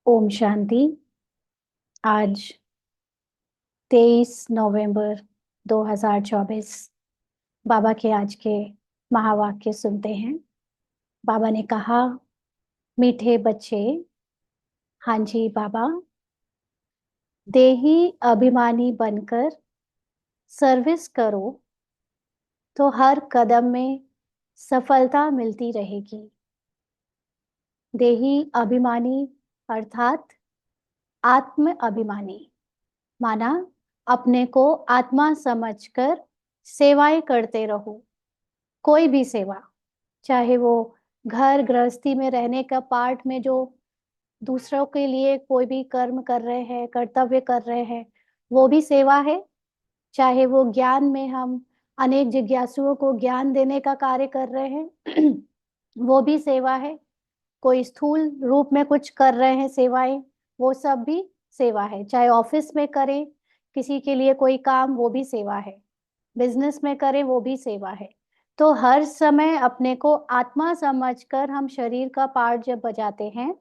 ओम शांति। आज 23 नवंबर 2024 बाबा के आज के महावाक्य सुनते हैं। बाबा ने कहा, मीठे बच्चे, हाँ जी बाबा, देही अभिमानी बनकर सर्विस करो तो हर कदम में सफलता मिलती रहेगी। देही अभिमानी अर्थात आत्म अभिमानी, माना अपने को आत्मा समझकर सेवाएं करते रहो। कोई भी सेवा, चाहे वो घर गृहस्थी में रहने का पार्ट में जो दूसरों के लिए कोई भी कर्म कर रहे हैं, कर्तव्य कर रहे हैं, वो भी सेवा है। चाहे वो ज्ञान में हम अनेक जिज्ञासुओं को ज्ञान देने का कार्य कर रहे हैं वो भी सेवा है। कोई स्थूल रूप में कुछ कर रहे हैं सेवाएं, वो सब भी सेवा है। चाहे ऑफिस में करें किसी के लिए कोई काम, वो भी सेवा है। बिजनेस में करें, वो भी सेवा है। तो हर समय अपने को आत्मा समझकर हम शरीर का पार्ट जब बजाते हैं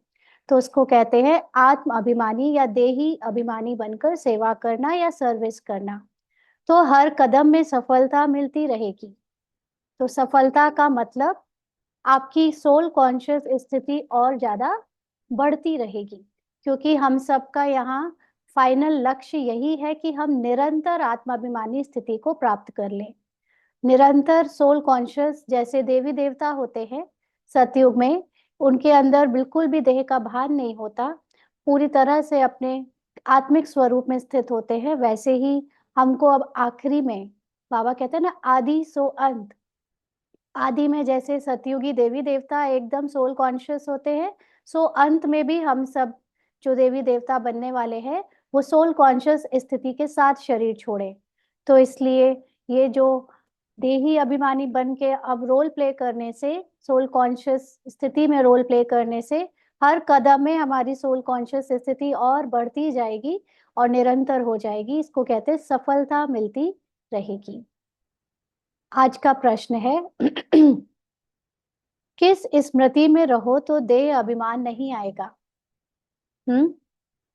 तो उसको कहते हैं आत्म अभिमानी या देही अभिमानी बनकर सेवा करना या सर्विस करना। तो हर कदम में सफलता मिलती रहेगी। तो सफलता का मतलब आपकी सोल कॉन्शियस स्थिति और ज्यादा बढ़ती रहेगी, क्योंकि हम सबका यहाँ फाइनल लक्ष्य यही है कि हम निरंतर आत्माभिमानी स्थिति को प्राप्त कर लें। निरंतर सोल कॉन्शियस जैसे देवी देवता होते हैं सतयुग में, उनके अंदर बिल्कुल भी देह का भान नहीं होता, पूरी तरह से अपने आत्मिक स्वरूप में स्थित होते हैं। वैसे ही हमको अब आखिरी में बाबा कहते हैं ना, आदि सो अंत। आदि में जैसे सतयुगी देवी देवता एकदम सोल कॉन्शियस होते हैं, सो अंत में भी हम सब जो देवी देवता बनने वाले हैं वो सोल कॉन्शियस स्थिति के साथ शरीर छोड़े। तो इसलिए ये जो देही अभिमानी बन के अब रोल प्ले करने से, सोल कॉन्शियस स्थिति में रोल प्ले करने से हर कदम में हमारी सोल कॉन्शियस स्थिति और बढ़ती जाएगी और निरंतर हो जाएगी। इसको कहते हैं सफलता मिलती रहेगी। आज का प्रश्न है किस स्मृति में रहो तो देह अभिमान नहीं आएगा?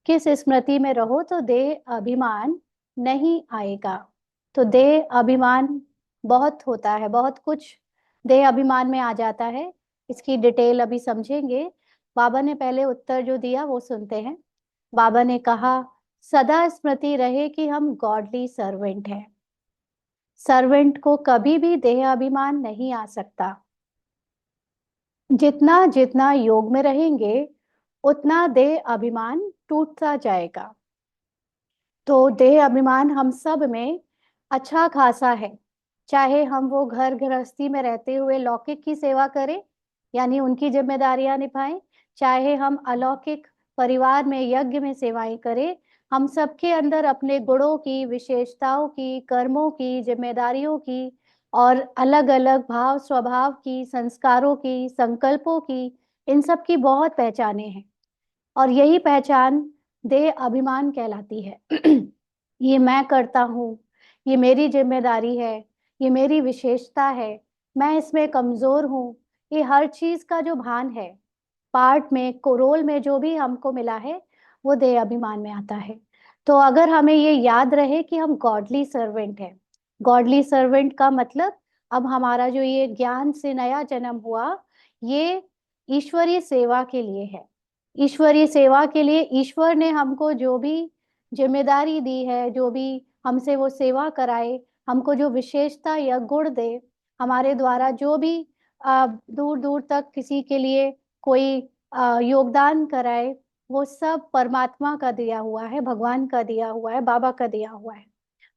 किस स्मृति में रहो तो देह अभिमान नहीं आएगा? तो देह अभिमान बहुत होता है, बहुत कुछ देह अभिमान में आ जाता है। इसकी डिटेल अभी समझेंगे। बाबा ने पहले उत्तर जो दिया वो सुनते हैं। बाबा ने कहा, सदा स्मृति रहे कि हम गॉडली सर्वेंट हैं। सर्वेंट को कभी भी देह अभिमान नहीं आ सकता। जितना जितना योग में रहेंगे उतना देह अभिमान टूटता जाएगा। तो देह अभिमान हम सब में अच्छा खासा है। चाहे हम वो घर गृहस्थी में रहते हुए लौकिक की सेवा करें, यानी उनकी जिम्मेदारियां निभाएं, चाहे हम अलौकिक परिवार में यज्ञ में सेवाएं करें, हम सबके अंदर अपने गुणों की, विशेषताओं की, कर्मों की, जिम्मेदारियों की और अलग अलग भाव स्वभाव की, संस्कारों की, संकल्पों की, इन सब की बहुत पहचाने हैं। और यही पहचान देह अभिमान कहलाती है ये मैं करता हूँ, ये मेरी जिम्मेदारी है, ये मेरी विशेषता है, मैं इसमें कमजोर हूँ। ये हर चीज का जो भान है, पार्ट में रोल में जो भी हमको मिला है, वो देह अभिमान में आता है। तो अगर हमें ये याद रहे कि हम गॉडली सर्वेंट हैं, गॉडली सर्वेंट का मतलब अब हमारा जो ये ज्ञान से नया जन्म हुआ, ये ईश्वरीय सेवा के लिए है। ईश्वरीय सेवा के लिए ईश्वर ने हमको जो भी जिम्मेदारी दी है, जो भी हमसे वो सेवा कराए, हमको जो विशेषता या गुण दे, हमारे द्वारा जो भी दूर दूर तक किसी के लिए कोई योगदान कराए, वो सब परमात्मा का दिया हुआ है, भगवान का दिया हुआ है, बाबा का दिया हुआ है।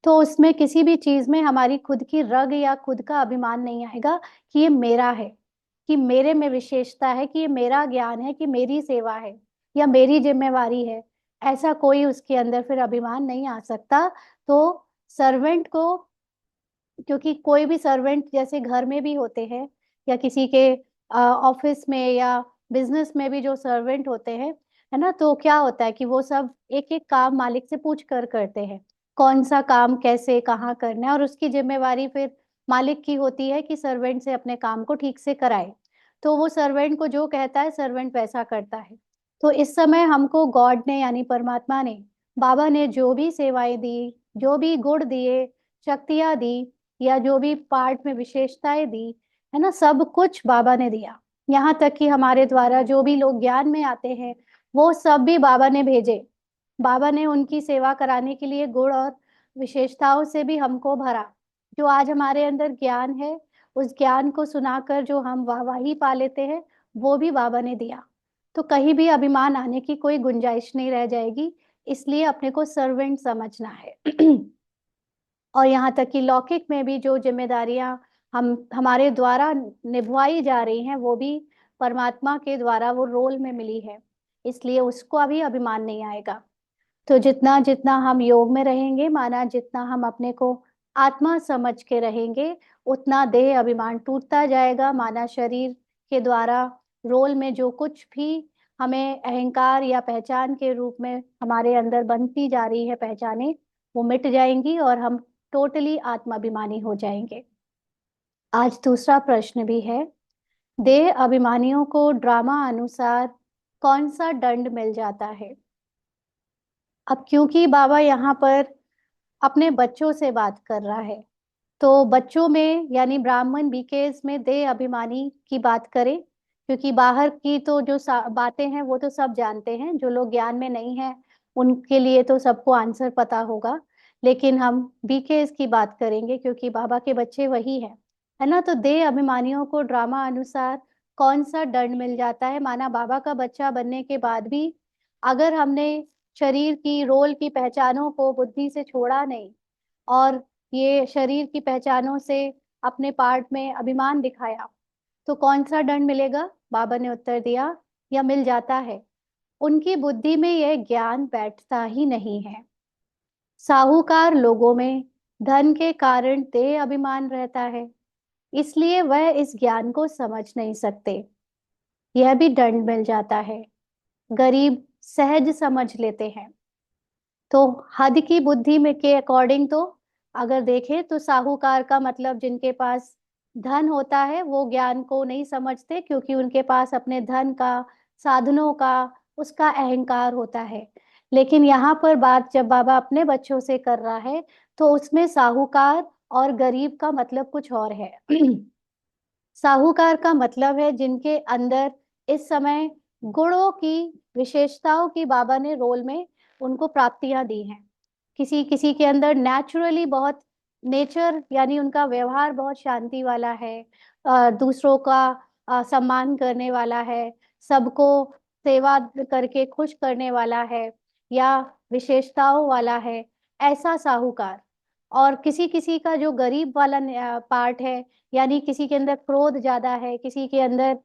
तो उसमें किसी भी चीज में हमारी खुद की रग या खुद का अभिमान नहीं आएगा कि ये मेरा है, कि मेरे में विशेषता है, कि ये मेरा ज्ञान है, कि मेरी सेवा है या मेरी जिम्मेवारी है। ऐसा कोई उसके अंदर फिर अभिमान नहीं आ सकता। तो सर्वेंट को, क्योंकि कोई भी सर्वेंट जैसे घर में भी होते हैं या किसी के ऑफिस में या बिजनेस में भी जो सर्वेंट होते हैं, है ना, तो क्या होता है कि वो सब एक एक काम मालिक से पूछ कर करते हैं, कौन सा काम कैसे कहाँ करना है, और उसकी जिम्मेवारी फिर मालिक की होती है कि सर्वेंट से अपने काम को ठीक से कराए। तो वो सर्वेंट को जो कहता है सर्वेंट वैसा करता है। तो इस समय हमको गॉड ने यानी परमात्मा ने, बाबा ने जो भी सेवाएं दी, जो भी गुण दिए, शक्तियां दी, या जो भी पार्ट में विशेषताएं दी, है ना, सब कुछ बाबा ने दिया। यहाँ तक कि हमारे द्वारा जो भी लोग ज्ञान में आते हैं वो सब भी बाबा ने भेजे। बाबा ने उनकी सेवा कराने के लिए गुण और विशेषताओं से भी हमको भरा। जो आज हमारे अंदर ज्ञान है, उस ज्ञान को सुनाकर जो हम वाहवाही पा लेते हैं, वो भी बाबा ने दिया। तो कहीं भी अभिमान आने की कोई गुंजाइश नहीं रह जाएगी। इसलिए अपने को सर्वेंट समझना है। और यहाँ तक कि लौकिक में भी जो जिम्मेदारियां हम हमारे द्वारा निभाई जा रही हैं, वो भी परमात्मा के द्वारा वो रोल में मिली है। इसलिए उसको अभी अभिमान नहीं आएगा। तो जितना जितना हम योग में रहेंगे, माना जितना हम अपने को आत्मा समझ के रहेंगे, उतना देह अभिमान टूटता जाएगा। माना शरीर के द्वारा रोल में जो कुछ भी हमें अहंकार या पहचान के रूप में हमारे अंदर बनती जा रही है पहचाने, वो मिट जाएंगी और हम टोटली आत्माभिमानी हो जाएंगे। आज दूसरा प्रश्न भी है, देह अभिमानियों को ड्रामा अनुसार कौन सा दंड मिल जाता है? अब क्योंकि बाबा यहाँ पर अपने बच्चों से बात कर रहा है, तो बच्चों में यानी ब्राह्मण बीकेज में देह अभिमानी की बात करें। क्योंकि बाहर की तो जो बातें हैं वो तो सब जानते हैं, जो लोग ज्ञान में नहीं है उनके लिए तो सबको आंसर पता होगा। लेकिन हम बीकेज की बात करेंगे क्योंकि बाबा के बच्चे वही हैं, है ना। तो देह अभिमानियों को ड्रामा अनुसार कौन सा दंड मिल जाता है? माना बाबा का बच्चा बनने के बाद भी अगर हमने शरीर की रोल की पहचानों को बुद्धि से छोड़ा नहीं, और ये शरीर की पहचानों से अपने पार्ट में अभिमान दिखाया, तो कौन सा दंड मिलेगा? बाबा ने उत्तर दिया, या मिल जाता है, उनकी बुद्धि में यह ज्ञान बैठता ही नहीं है। साहूकार लोगों में धन के कारण देह अभिमान रहता है, इसलिए वह इस ज्ञान को समझ नहीं सकते। यह भी दंड मिल जाता है। गरीब सहज समझ लेते हैं। तो हद की बुद्धि में के अकॉर्डिंग तो अगर देखें तो साहूकार का मतलब जिनके पास धन होता है वो ज्ञान को नहीं समझते, क्योंकि उनके पास अपने धन का, साधनों का, उसका अहंकार होता है। लेकिन यहाँ पर बात जब बाबा अपने बच्चों से कर रहा है, तो उसमें साहूकार और गरीब का मतलब कुछ और है। साहूकार का मतलब है जिनके अंदर इस समय गुणों की, विशेषताओं की बाबा ने रोल में उनको प्राप्तियां दी हैं। किसी किसी के अंदर नेचुरली बहुत नेचर यानी उनका व्यवहार बहुत शांति वाला है, दूसरों का सम्मान करने वाला है, सबको सेवा करके खुश करने वाला है, या विशेषताओं वाला है, ऐसा साहूकार। और किसी किसी का जो गरीब वाला पार्ट है, यानी किसी के अंदर क्रोध ज्यादा है, किसी के अंदर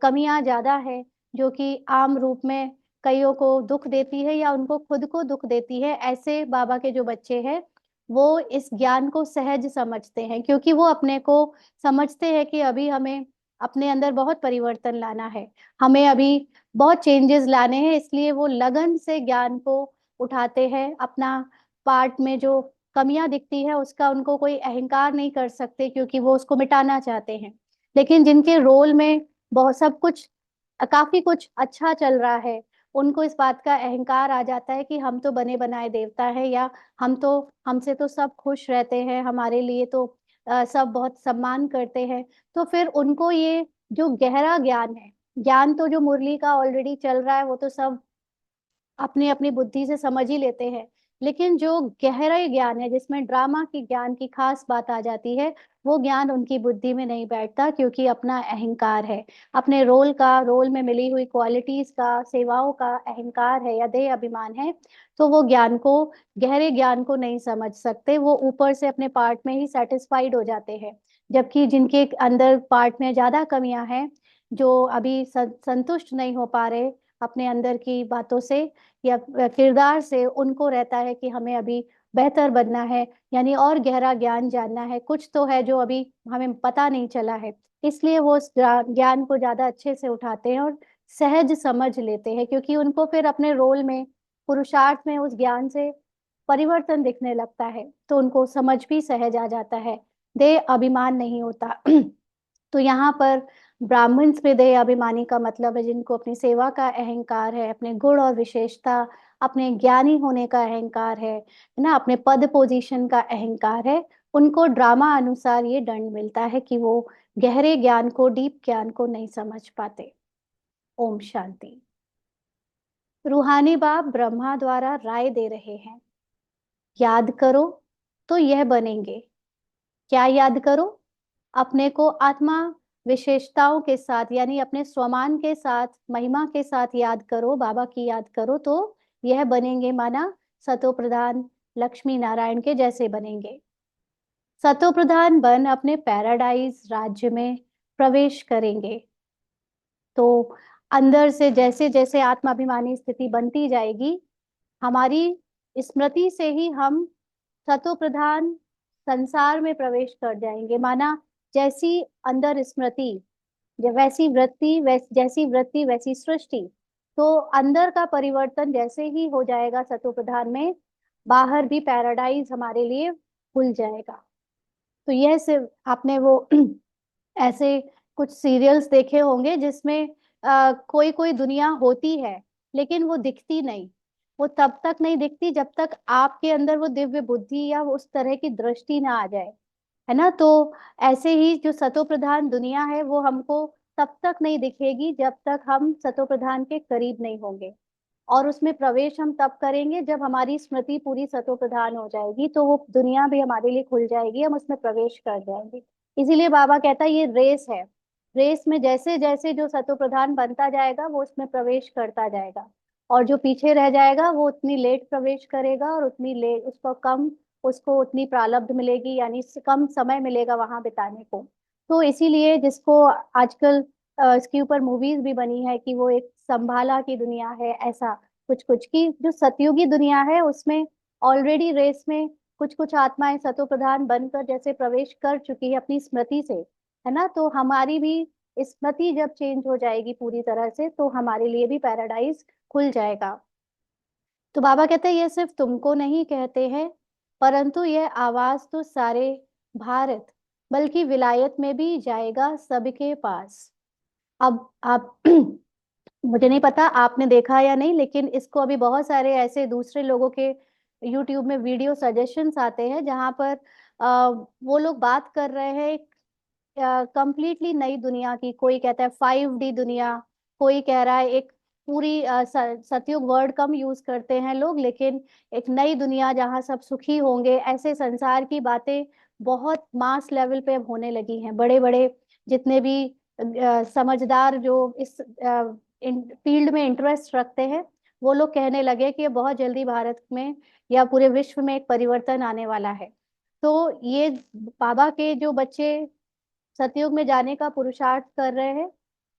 कमियां ज्यादा है, जो कि आम रूप में कईयों को दुख देती है या उनको खुद को दुख देती है, ऐसे बाबा के जो बच्चे हैं वो इस ज्ञान को सहज समझते हैं। क्योंकि वो अपने को समझते हैं कि अभी हमें अपने अंदर बहुत परिवर्तन लाना है, हमें अभी बहुत चेंजेस लाने हैं, इसलिए वो लगन से ज्ञान को उठाते हैं। अपना पार्ट में जो कमियां दिखती है उसका उनको कोई अहंकार नहीं कर सकते, क्योंकि वो उसको मिटाना चाहते हैं। लेकिन जिनके रोल में बहुत सब कुछ, काफी कुछ अच्छा चल रहा है, उनको इस बात का अहंकार आ जाता है कि हम तो बने बनाए देवता है, या हम तो, हमसे तो सब खुश रहते हैं, हमारे लिए तो सब बहुत सम्मान करते हैं। तो फिर उनको ये जो गहरा ज्ञान है, ज्ञान तो जो मुरली का ऑलरेडी चल रहा है वो तो सब अपनी अपनी बुद्धि से समझ ही लेते हैं। लेकिन जो गहरा ज्ञान है जिसमें ड्रामा की ज्ञान की खास बात आ जाती है, वो ज्ञान उनकी बुद्धि में नहीं बैठता, क्योंकि अपना अहंकार है, अपने रोल का, रोल में मिली हुई क्वालिटीज का, सेवाओं का अहंकार है या देह अभिमान है। तो वो ज्ञान को, गहरे ज्ञान को नहीं समझ सकते, वो ऊपर से अपने पार्ट में ही सेटिस्फाइड हो जाते हैं। जबकि जिनके अंदर पार्ट में ज्यादा कमियां हैं, जो अभी संतुष्ट नहीं हो पा रहे अपने अंदर की बातों से या किरदार से, उनको रहता है कि हमें अभी बेहतर बनना है, यानी और गहरा ज्ञान जानना है, कुछ तो है जो अभी हमें पता नहीं चला है। इसलिए वो उस ज्ञान को ज्यादा अच्छे से उठाते हैं और सहज समझ लेते हैं, क्योंकि उनको फिर अपने रोल में, पुरुषार्थ में उस ज्ञान से परिवर्तन दिखने लगता है, तो उनको समझ भी सहज आ जाता है, देह अभिमान नहीं होता। तो यहाँ पर ब्राह्मण स्मृदय अभिमानी का मतलब है जिनको अपनी सेवा का अहंकार है, अपने गुण और विशेषता, अपने ज्ञानी होने का अहंकार है ना, अपने पद पोजीशन का अहंकार है। उनको ड्रामा अनुसार ये दंड मिलता है कि वो गहरे ज्ञान को, डीप ज्ञान को नहीं समझ पाते। ओम शांति। रूहानी बाप ब्रह्मा द्वारा राय दे रहे हैं, याद करो तो यह बनेंगे। क्या याद करो? अपने को आत्मा विशेषताओं के साथ, यानी अपने स्वमान के साथ, महिमा के साथ याद करो, बाबा की याद करो तो यह बनेंगे, माना सतो प्रधान लक्ष्मी नारायण के जैसे बनेंगे। सतो प्रधान बन अपने पैराडाइज राज्य में प्रवेश करेंगे। तो अंदर से जैसे जैसे आत्माभिमानी स्थिति बनती जाएगी, हमारी स्मृति से ही हम सतो प्रधान संसार में प्रवेश कर जाएंगे। माना जैसी अंदर स्मृति, वैसी वृत्ति, जैसी वृत्ति वैसी सृष्टि। तो अंदर का परिवर्तन जैसे ही हो जाएगा सतो प्रधान में, बाहर भी पैराडाइज हमारे लिए खुल जाएगा। तो यह सिर्फ आपने वो ऐसे कुछ सीरियल्स देखे होंगे जिसमें कोई कोई दुनिया होती है लेकिन वो दिखती नहीं। वो तब तक नहीं दिखती जब तक आपके अंदर वो दिव्य बुद्धि या उस तरह की दृष्टि ना आ जाए, है ना। तो ऐसे ही जो सतो प्रधान दुनिया है वो हमको तब तक नहीं दिखेगी जब तक हम सतो प्रधान के करीब नहीं होंगे। और उसमें प्रवेश हम तब करेंगे जब हमारी स्मृति पूरी सतो प्रधान हो जाएगी, तो वो दुनिया भी हमारे लिए खुल जाएगी, हम उसमें प्रवेश कर जाएंगे। इसीलिए बाबा कहता है ये रेस है। रेस में जैसे जैसे जो सतो प्रधान बनता जाएगा वो उसमें प्रवेश करता जाएगा, और जो पीछे रह जाएगा वो उतनी लेट प्रवेश करेगा और उतनी लेट उसको कम, उसको उतनी प्रारब्ध मिलेगी, यानी कम समय मिलेगा वहां बिताने को। तो इसीलिए जिसको आजकल इसके ऊपर मूवीज भी बनी है कि वो एक संभाला की दुनिया है, ऐसा कुछ कुछ की जो सतयुगी दुनिया है उसमें ऑलरेडी रेस में कुछ कुछ आत्माएं सतो प्रधान बनकर जैसे प्रवेश कर चुकी है अपनी स्मृति से, है ना। तो हमारी भी स्मृति जब चेंज हो जाएगी पूरी तरह से तो हमारे लिए भी पैराडाइज खुल जाएगा। तो बाबा कहते हैं ये सिर्फ तुमको नहीं कहते हैं, परंतु यह आवाज तो सारे भारत बल्कि विलायत में भी जाएगा सबके पास। अब आप मुझे नहीं पता आपने देखा या नहीं, लेकिन इसको अभी बहुत सारे ऐसे दूसरे लोगों के यूट्यूब में वीडियो सजेशंस आते हैं जहां पर वो लोग बात कर रहे हैं कंप्लीटली नई दुनिया की। कोई कहता है 5D दुनिया, कोई कह रहा है एक पूरी सतयुग वर्ड कम यूज करते हैं लोग, लेकिन एक नई दुनिया जहां सब सुखी होंगे, ऐसे संसार की बातें बहुत मास लेवल पे अब होने लगी हैं। बड़े बड़े जितने भी समझदार जो इस फील्ड में इंटरेस्ट रखते हैं वो लोग कहने लगे कि बहुत जल्दी भारत में या पूरे विश्व में एक परिवर्तन आने वाला है। तो ये बाबा के जो बच्चे सतयुग में जाने का पुरुषार्थ कर रहे हैं,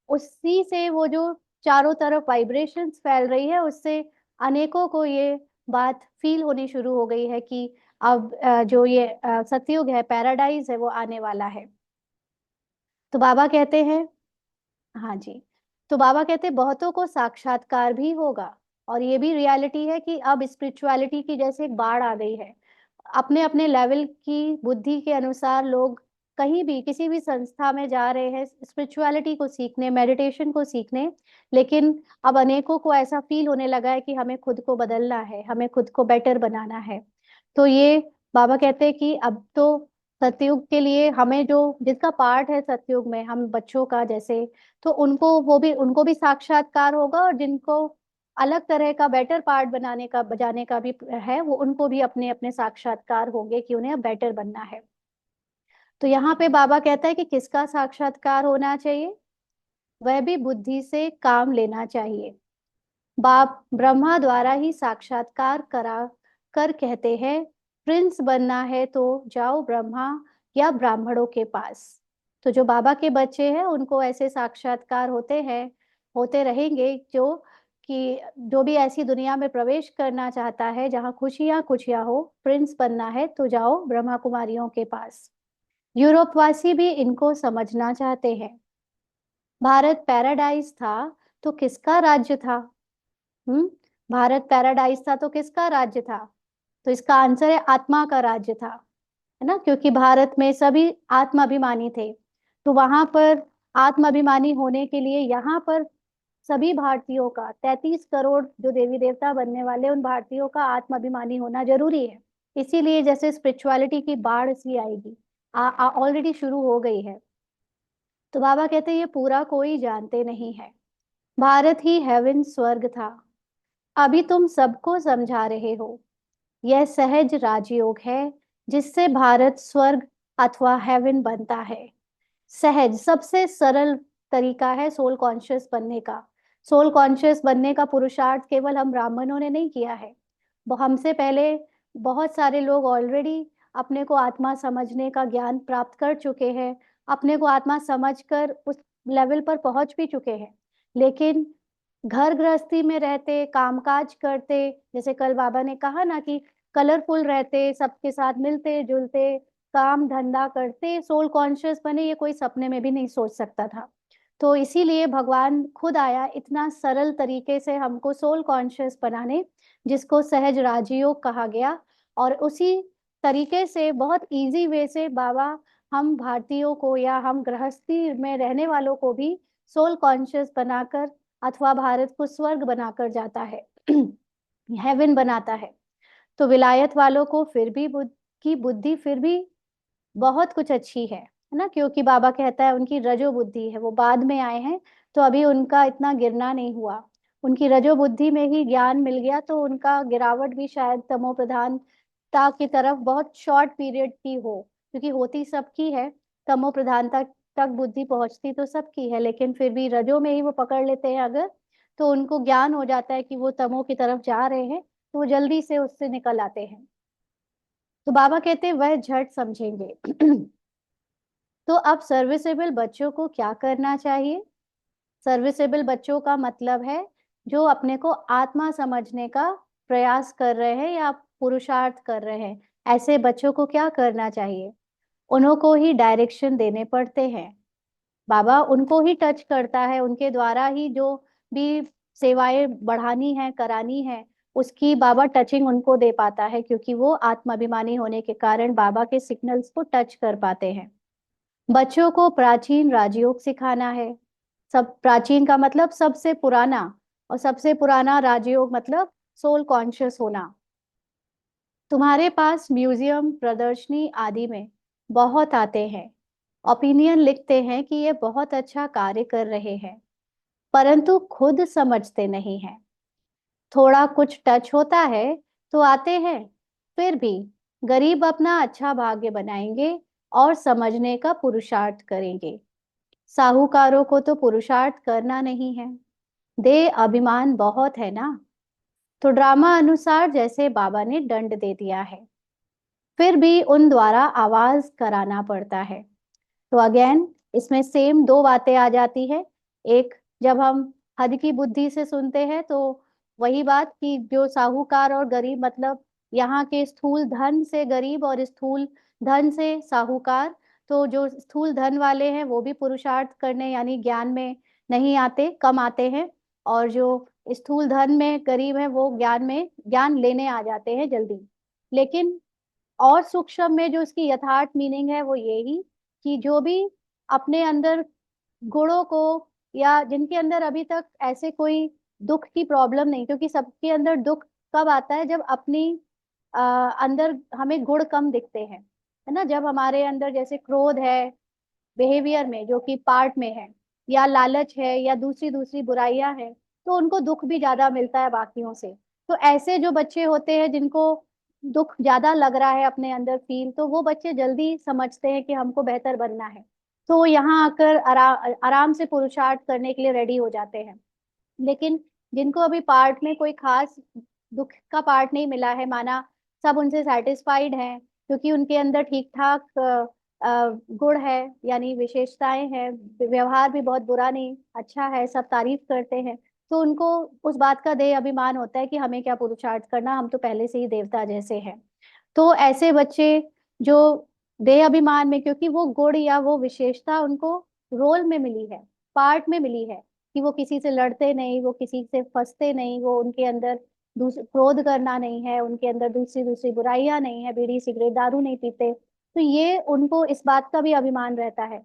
उसी से वो जो चारों तरफ वाइब्रेशंस फैल रही है उससे अनेकों को ये बात फील होनी शुरू हो गई है कि अब जो ये सतयुग है, पैराडाइज है, वो आने वाला है। तो बाबा कहते हैं, हाँ जी, तो बाबा कहते हैं बहुतों को साक्षात्कार भी होगा। और ये भी रियलिटी है कि अब स्पिरिचुअलिटी की जैसे एक बाढ़ आ गई है। अपने अपने लेवल की बुद्धि के अनुसार लोग कहीं भी किसी भी संस्था में जा रहे हैं स्पिरिचुअलिटी को सीखने, मेडिटेशन को सीखने। लेकिन अब अनेकों को ऐसा फील होने लगा है कि हमें खुद को बदलना है, हमें खुद को बेटर बनाना है। तो ये बाबा कहते हैं कि अब तो सतयुग के लिए हमें जो जिसका पार्ट है सतयुग में हम बच्चों का जैसे, तो उनको वो भी, उनको भी साक्षात्कार होगा, और जिनको अलग तरह का बेटर पार्ट बनाने का बजाने का भी है वो उनको भी अपने अपने साक्षात्कार होंगे कि उन्हें अब बेटर बनना है। तो यहाँ पे बाबा कहता है कि किसका साक्षात्कार होना चाहिए? वह भी बुद्धि से काम लेना चाहिए। बाप ब्रह्मा द्वारा ही साक्षात्कार करा कर कहते हैं, प्रिंस बनना है तो जाओ ब्रह्मा या ब्राह्मणों के पास। तो जो बाबा के बच्चे हैं उनको ऐसे साक्षात्कार होते हैं, होते रहेंगे, जो कि जो भी ऐसी दुनिया में प्रवेश करना चाहता है जहाँ खुशियां खुशियां हो, प्रिंस बनना है तो जाओ ब्रह्मा कुमारियों के पास। यूरोपवासी भी इनको समझना चाहते हैं। भारत पैराडाइज था तो किसका राज्य था? हम्म, भारत पैराडाइज था तो किसका राज्य था? तो इसका आंसर है आत्मा का राज्य था, है ना, क्योंकि भारत में सभी आत्माभिमानी थे। तो वहां पर आत्माभिमानी होने के लिए यहाँ पर सभी भारतीयों का, 33 करोड़ जो देवी देवता बनने वाले उन भारतीयों का आत्माभिमानी होना जरूरी है। इसीलिए जैसे स्पिरिचुअलिटी की बाढ़ सी आएगी, ऑलरेडी शुरू हो गई है। तो बाबा कहते हैं ये पूरा कोई जानते नहीं है, भारत ही हेवन स्वर्ग था, अभी तुम सबको समझा रहे हो। यह सहज राजयोग है जिससे भारत स्वर्ग अथवा हेवन बनता है। सहज सबसे सरल तरीका है सोल कॉन्शियस बनने का। सोल कॉन्शियस बनने का पुरुषार्थ केवल हम ब्राह्मणों ने नहीं किया है, वो हमसे पहले बहुत सारे लोग ऑलरेडी अपने को आत्मा समझने का ज्ञान प्राप्त कर चुके हैं, अपने को आत्मा समझकर उस लेवल पर पहुंच भी चुके हैं। लेकिन घर गृहस्थी में रहते, कामकाज करते, जैसे कल बाबा ने कहा ना कि कलरफुल रहते, सबके साथ मिलते जुलते, काम धंधा करते, सोल कॉन्शियस बने, ये कोई सपने में भी नहीं सोच सकता था। तो इसीलिए भगवान खुद आया इतना सरल तरीके से हमको सोल कॉन्शियस बनाने, जिसको सहज राजयोग कहा गया। और उसी तरीके से बहुत इजी वे से बाबा हम भारतीयों को या हम गृहस्थी में रहने वालों को भी सोल कॉन्शियस बनाकर अथवा भारत को स्वर्ग बनाकर जाता है, हेवन बनाता है। तो विलायत वालों को फिर भी की बुद्धि फिर भी बहुत कुछ अच्छी है ना, क्योंकि बाबा कहता है उनकी रजो बुद्धि है, वो बाद में आए हैं, तो अभी उनका इतना गिरना नहीं हुआ। उनकी रजो बुद्धि में ही ज्ञान मिल गया, तो उनका गिरावट भी शायद तमो प्रधानता की तरफ बहुत शॉर्ट पीरियड की हो, क्योंकि होती सबकी है, तमो प्रधानता तक बुद्धि पहुंचती तो सबकी है, लेकिन फिर भी रजो में ही वो पकड़ लेते हैं अगर, तो उनको ज्ञान हो जाता है कि वो तमो की तरफ जा रहे हैं, तो वो जल्दी से उससे निकल आते हैं। तो बाबा कहते हैं वह झट समझेंगे। तो अब सर्विसेबल बच्चों को क्या करना चाहिए? सर्विसेबल बच्चों का मतलब है जो अपने को आत्मा समझने का प्रयास कर रहे हैं या पुरुषार्थ कर रहे हैं, ऐसे बच्चों को क्या करना चाहिए? उन्हों को ही डायरेक्शन देने पड़ते हैं। बाबा उनको ही टच करता है, उनके द्वारा ही जो भी सेवाएं बढ़ानी है, करानी है, उसकी बाबा टचिंग उनको दे पाता है, क्योंकि वो आत्माभिमानी होने के कारण बाबा के सिग्नल्स को टच कर पाते हैं। बच्चों को प्राचीन राजयोग सिखाना है। सब प्राचीन का मतलब सबसे पुराना, और सबसे पुराना राजयोग मतलब सोल कॉन्शियस होना। तुम्हारे पास म्यूजियम, प्रदर्शनी आदि में बहुत आते हैं, ओपिनियन लिखते हैं कि ये बहुत अच्छा कार्य कर रहे हैं, परंतु खुद समझते नहीं हैं। थोड़ा कुछ टच होता है तो आते हैं, फिर भी गरीब अपना अच्छा भाग्य बनाएंगे और समझने का पुरुषार्थ करेंगे। साहूकारों को तो पुरुषार्थ करना नहीं है, दे अभिमान बहुत है ना, तो ड्रामा अनुसार जैसे बाबा ने दंड दे दिया है, फिर भी उन द्वारा आवाज कराना पड़ता है। तो अगेन इसमें सेम दो बातें आ जाती है। एक, जब हम हद की बुद्धि से सुनते हैं तो वही बात कि जो साहूकार और गरीब, मतलब यहाँ के स्थूल धन से गरीब और स्थूल धन से साहूकार, तो जो स्थूल धन वाले हैं वो भी पुरुषार्थ करने यानी ज्ञान में नहीं आते, कम आते हैं, और जो स्थूल धन में गरीब है वो ज्ञान में ज्ञान लेने आ जाते हैं जल्दी। लेकिन और सूक्ष्म में जो इसकी यथार्थ मीनिंग है वो यही कि जो भी अपने अंदर गुणों को, या जिनके अंदर अभी तक ऐसे कोई दुख की प्रॉब्लम नहीं, क्योंकि सबके अंदर दुख कब आता है जब अपनी अंदर हमें गुण कम दिखते हैं, है ना, जब हमारे अंदर जैसे क्रोध है बिहेवियर में जो कि पार्ट में है, या लालच है, या दूसरी दूसरी बुराइयां हैं, तो उनको दुख भी ज्यादा मिलता है बाकियों से। तो ऐसे जो बच्चे होते हैं जिनको दुख ज्यादा लग रहा है अपने अंदर फील, तो वो बच्चे जल्दी समझते हैं कि हमको बेहतर बनना है, तो यहाँ आकर आराम से पुरुषार्थ करने के लिए रेडी हो जाते हैं। लेकिन जिनको अभी पार्ट में कोई खास दुख का पार्ट नहीं मिला है, माना सब उनसे सेटिस्फाइड हैं, क्योंकि उनके अंदर ठीक ठाक गुण है, यानी विशेषताएं हैं, व्यवहार भी बहुत बुरा नहीं, अच्छा है, सब तारीफ करते हैं, तो उनको उस बात का देह अभिमान होता है कि हमें क्या पुरुषार्थ करना, हम तो पहले से ही देवता जैसे हैं। तो ऐसे बच्चे जो देह अभिमान में, क्योंकि वो गुण या वो विशेषता उनको रोल में मिली है, पार्ट में मिली है, कि वो किसी से लड़ते नहीं, वो किसी से फंसते नहीं, वो उनके अंदर क्रोध करना नहीं है, उनके अंदर दूसरी दूसरी बुराइयां नहीं है, बीड़ी सिगरेट दारू नहीं पीते, तो ये उनको इस बात का भी अभिमान रहता है।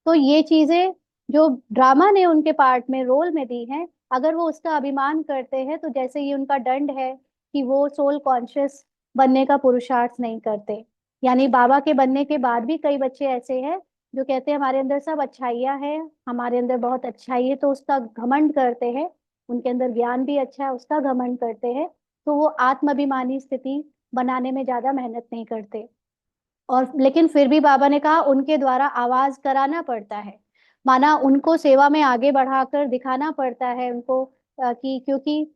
तो ये चीजें जो ड्रामा ने उनके पार्ट में रोल में दी है, अगर वो उसका अभिमान करते हैं तो जैसे ये उनका दंड है कि वो सोल कॉन्शियस बनने का पुरुषार्थ नहीं करते। यानी बाबा के बनने के बाद भी कई बच्चे ऐसे हैं जो कहते हैं हमारे अंदर सब अच्छाइयाँ हैं, हमारे अंदर बहुत अच्छाई है, तो उसका घमंड करते हैं। उनके अंदर ज्ञान भी अच्छा है, उसका घमंड करते हैं। तो वो आत्माभिमानी स्थिति बनाने में ज्यादा मेहनत नहीं करते। और लेकिन फिर भी बाबा ने कहा उनके द्वारा आवाज कराना पड़ता है, माना उनको सेवा में आगे बढ़ाकर दिखाना पड़ता है उनको, कि क्योंकि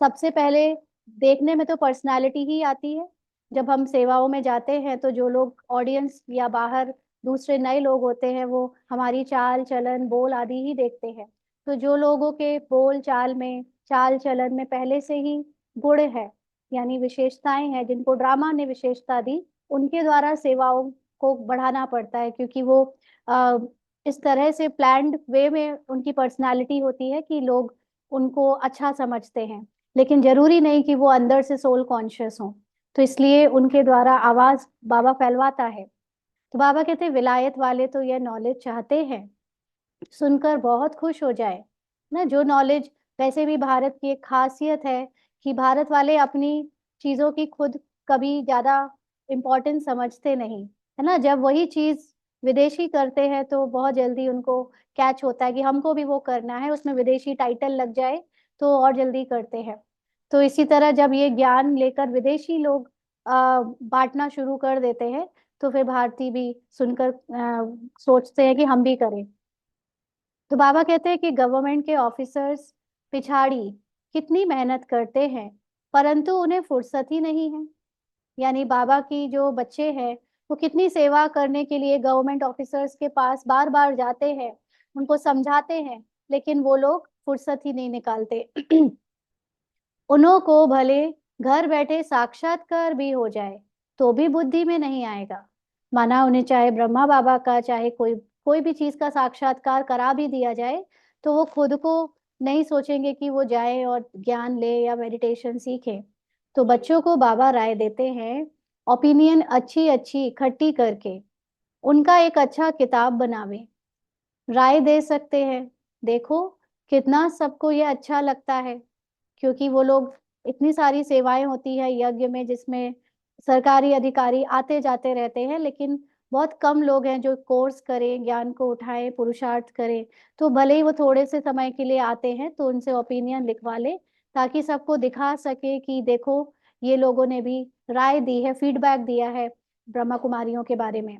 सबसे पहले देखने में तो पर्सनालिटी ही आती है। जब हम सेवाओं में जाते हैं तो जो लोग ऑडियंस या बाहर दूसरे नए लोग होते हैं वो हमारी चाल चलन बोल आदि ही देखते हैं। तो जो लोगों के बोल चाल में चाल चलन में पहले से ही गुण है, यानी विशेषताएं हैं जिनको ड्रामा ने विशेषता दी, उनके द्वारा सेवाओं को बढ़ाना पड़ता है, क्योंकि वो अ, इस तरह से प्लान्ड वे में उनकी पर्सनालिटी होती है कि लोग उनको अच्छा समझते हैं। लेकिन जरूरी नहीं कि वो अंदर से सोल कॉन्शियस हो। तो इसलिए उनके द्वारा आवाज बाबा फैलवाता है। तो बाबा कहते हैं विलायत वाले तो यह नॉलेज चाहते हैं, सुनकर बहुत खुश हो जाए ना। जो नॉलेज, वैसे भी भारत की एक खासियत है कि भारत वाले अपनी चीजों की खुद कभी ज्यादा इम्पोर्टेंस समझते नहीं, है ना। जब वही चीज विदेशी करते हैं तो बहुत जल्दी उनको कैच होता है कि हमको भी वो करना है, उसमें विदेशी टाइटल लग जाए तो और जल्दी करते हैं। तो इसी तरह जब ये ज्ञान लेकर विदेशी लोग बांटना शुरू कर देते हैं तो फिर भारतीय भी सुनकर सोचते हैं कि हम भी करें। तो बाबा कहते हैं कि गवर्नमेंट के ऑफिसर्स पिछाड़ी कितनी मेहनत करते हैं, परंतु उन्हें फुर्सत ही नहीं है। यानी बाबा की जो बच्चे हैं वो कितनी सेवा करने के लिए गवर्नमेंट ऑफिसर्स के पास बार बार जाते हैं, उनको समझाते हैं, लेकिन वो लोग फुर्सत ही नहीं निकालते। उन्हों को भले घर बैठे साक्षात्कार भी हो जाए तो भी बुद्धि में नहीं आएगा। माना उन्हें चाहे ब्रह्मा बाबा का चाहे कोई कोई भी चीज का साक्षात्कार करा भी दिया जाए तो वो खुद को नहीं सोचेंगे कि वो जाए और ज्ञान ले या मेडिटेशन सीखे। तो बच्चों को बाबा राय देते हैं ओपिनियन अच्छी अच्छी इकट्ठी करके उनका एक अच्छा किताब बनावे। राय दे सकते हैं, देखो कितना सबको ये अच्छा लगता है, क्योंकि वो लोग, इतनी सारी सेवाएं होती है यज्ञ में जिसमें सरकारी अधिकारी आते जाते रहते हैं, लेकिन बहुत कम लोग हैं जो कोर्स करें, ज्ञान को उठाएं, पुरुषार्थ करें। तो भले ही वो थोड़े से समय के लिए आते हैं तो उनसे ओपिनियन लिखवा ले, ताकि सबको दिखा सके कि देखो ये लोगों ने भी राय दी है, फीडबैक दिया है ब्रह्मा कुमारियों के बारे में।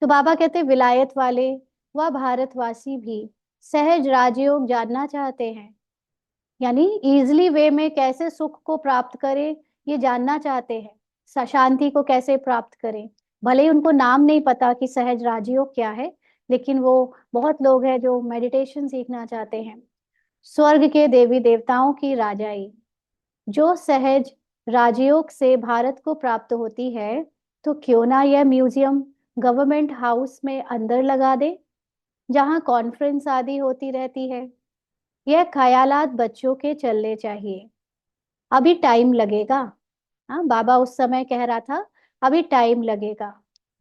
तो बाबा कहते विलायत वाले व भारतवासी भी सहज राजयोग जानना चाहते हैं, यानी इजली वे में कैसे सुख को प्राप्त करें ये जानना चाहते हैं, शांति को कैसे प्राप्त करें। भले ही उनको नाम नहीं पता कि सहज राजयोग क्या है, लेकिन वो बहुत लोग हैं जो मेडिटेशन सीखना चाहते हैं। स्वर्ग के देवी देवताओं की राजाई जो सहज राजयोग से भारत को प्राप्त होती है, तो क्यों ना यह म्यूजियम गवर्नमेंट हाउस में अंदर लगा दे, जहाँ कॉन्फ्रेंस आदि होती रहती है। यह ख्यालात बच्चों के चलने चाहिए, अभी टाइम लगेगा। हाँ, बाबा उस समय कह रहा था अभी टाइम लगेगा,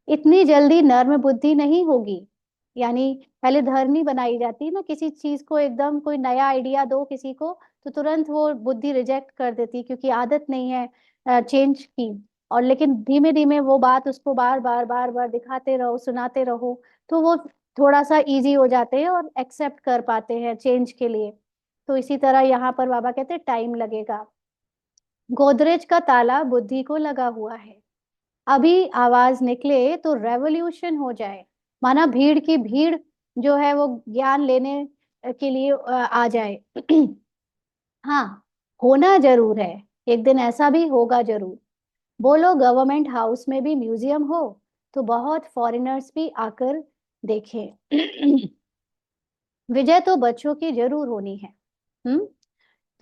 इतनी जल्दी नर्म बुद्धि नहीं होगी। यानी पहले धरनी बनाई जाती है ना किसी चीज को, एकदम कोई नया आइडिया दो किसी को तो तुरंत वो बुद्धि रिजेक्ट कर देती, क्योंकि आदत नहीं है चेंज की। और लेकिन धीमे धीमे वो बात उसको बार बार दिखाते रहो, सुनाते रहो, तो वो थोड़ा सा इजी हो जाते हैं और एक्सेप्ट कर पाते हैं चेंज के लिए। तो इसी तरह यहाँ पर बाबा कहते हैं टाइम लगेगा। गोदरेज का ताला बुद्धि को लगा हुआ है, अभी आवाज निकले तो रेवोल्यूशन हो जाए। माना भीड़ की भीड़ जो है वो ज्ञान लेने के लिए आ जाए। हाँ, होना जरूर है, एक दिन ऐसा भी होगा जरूर। बोलो गवर्नमेंट हाउस में भी म्यूजियम हो तो बहुत फॉरेनर्स भी आकर देखें। विजय तो बच्चों की जरूर होनी है। हम्म।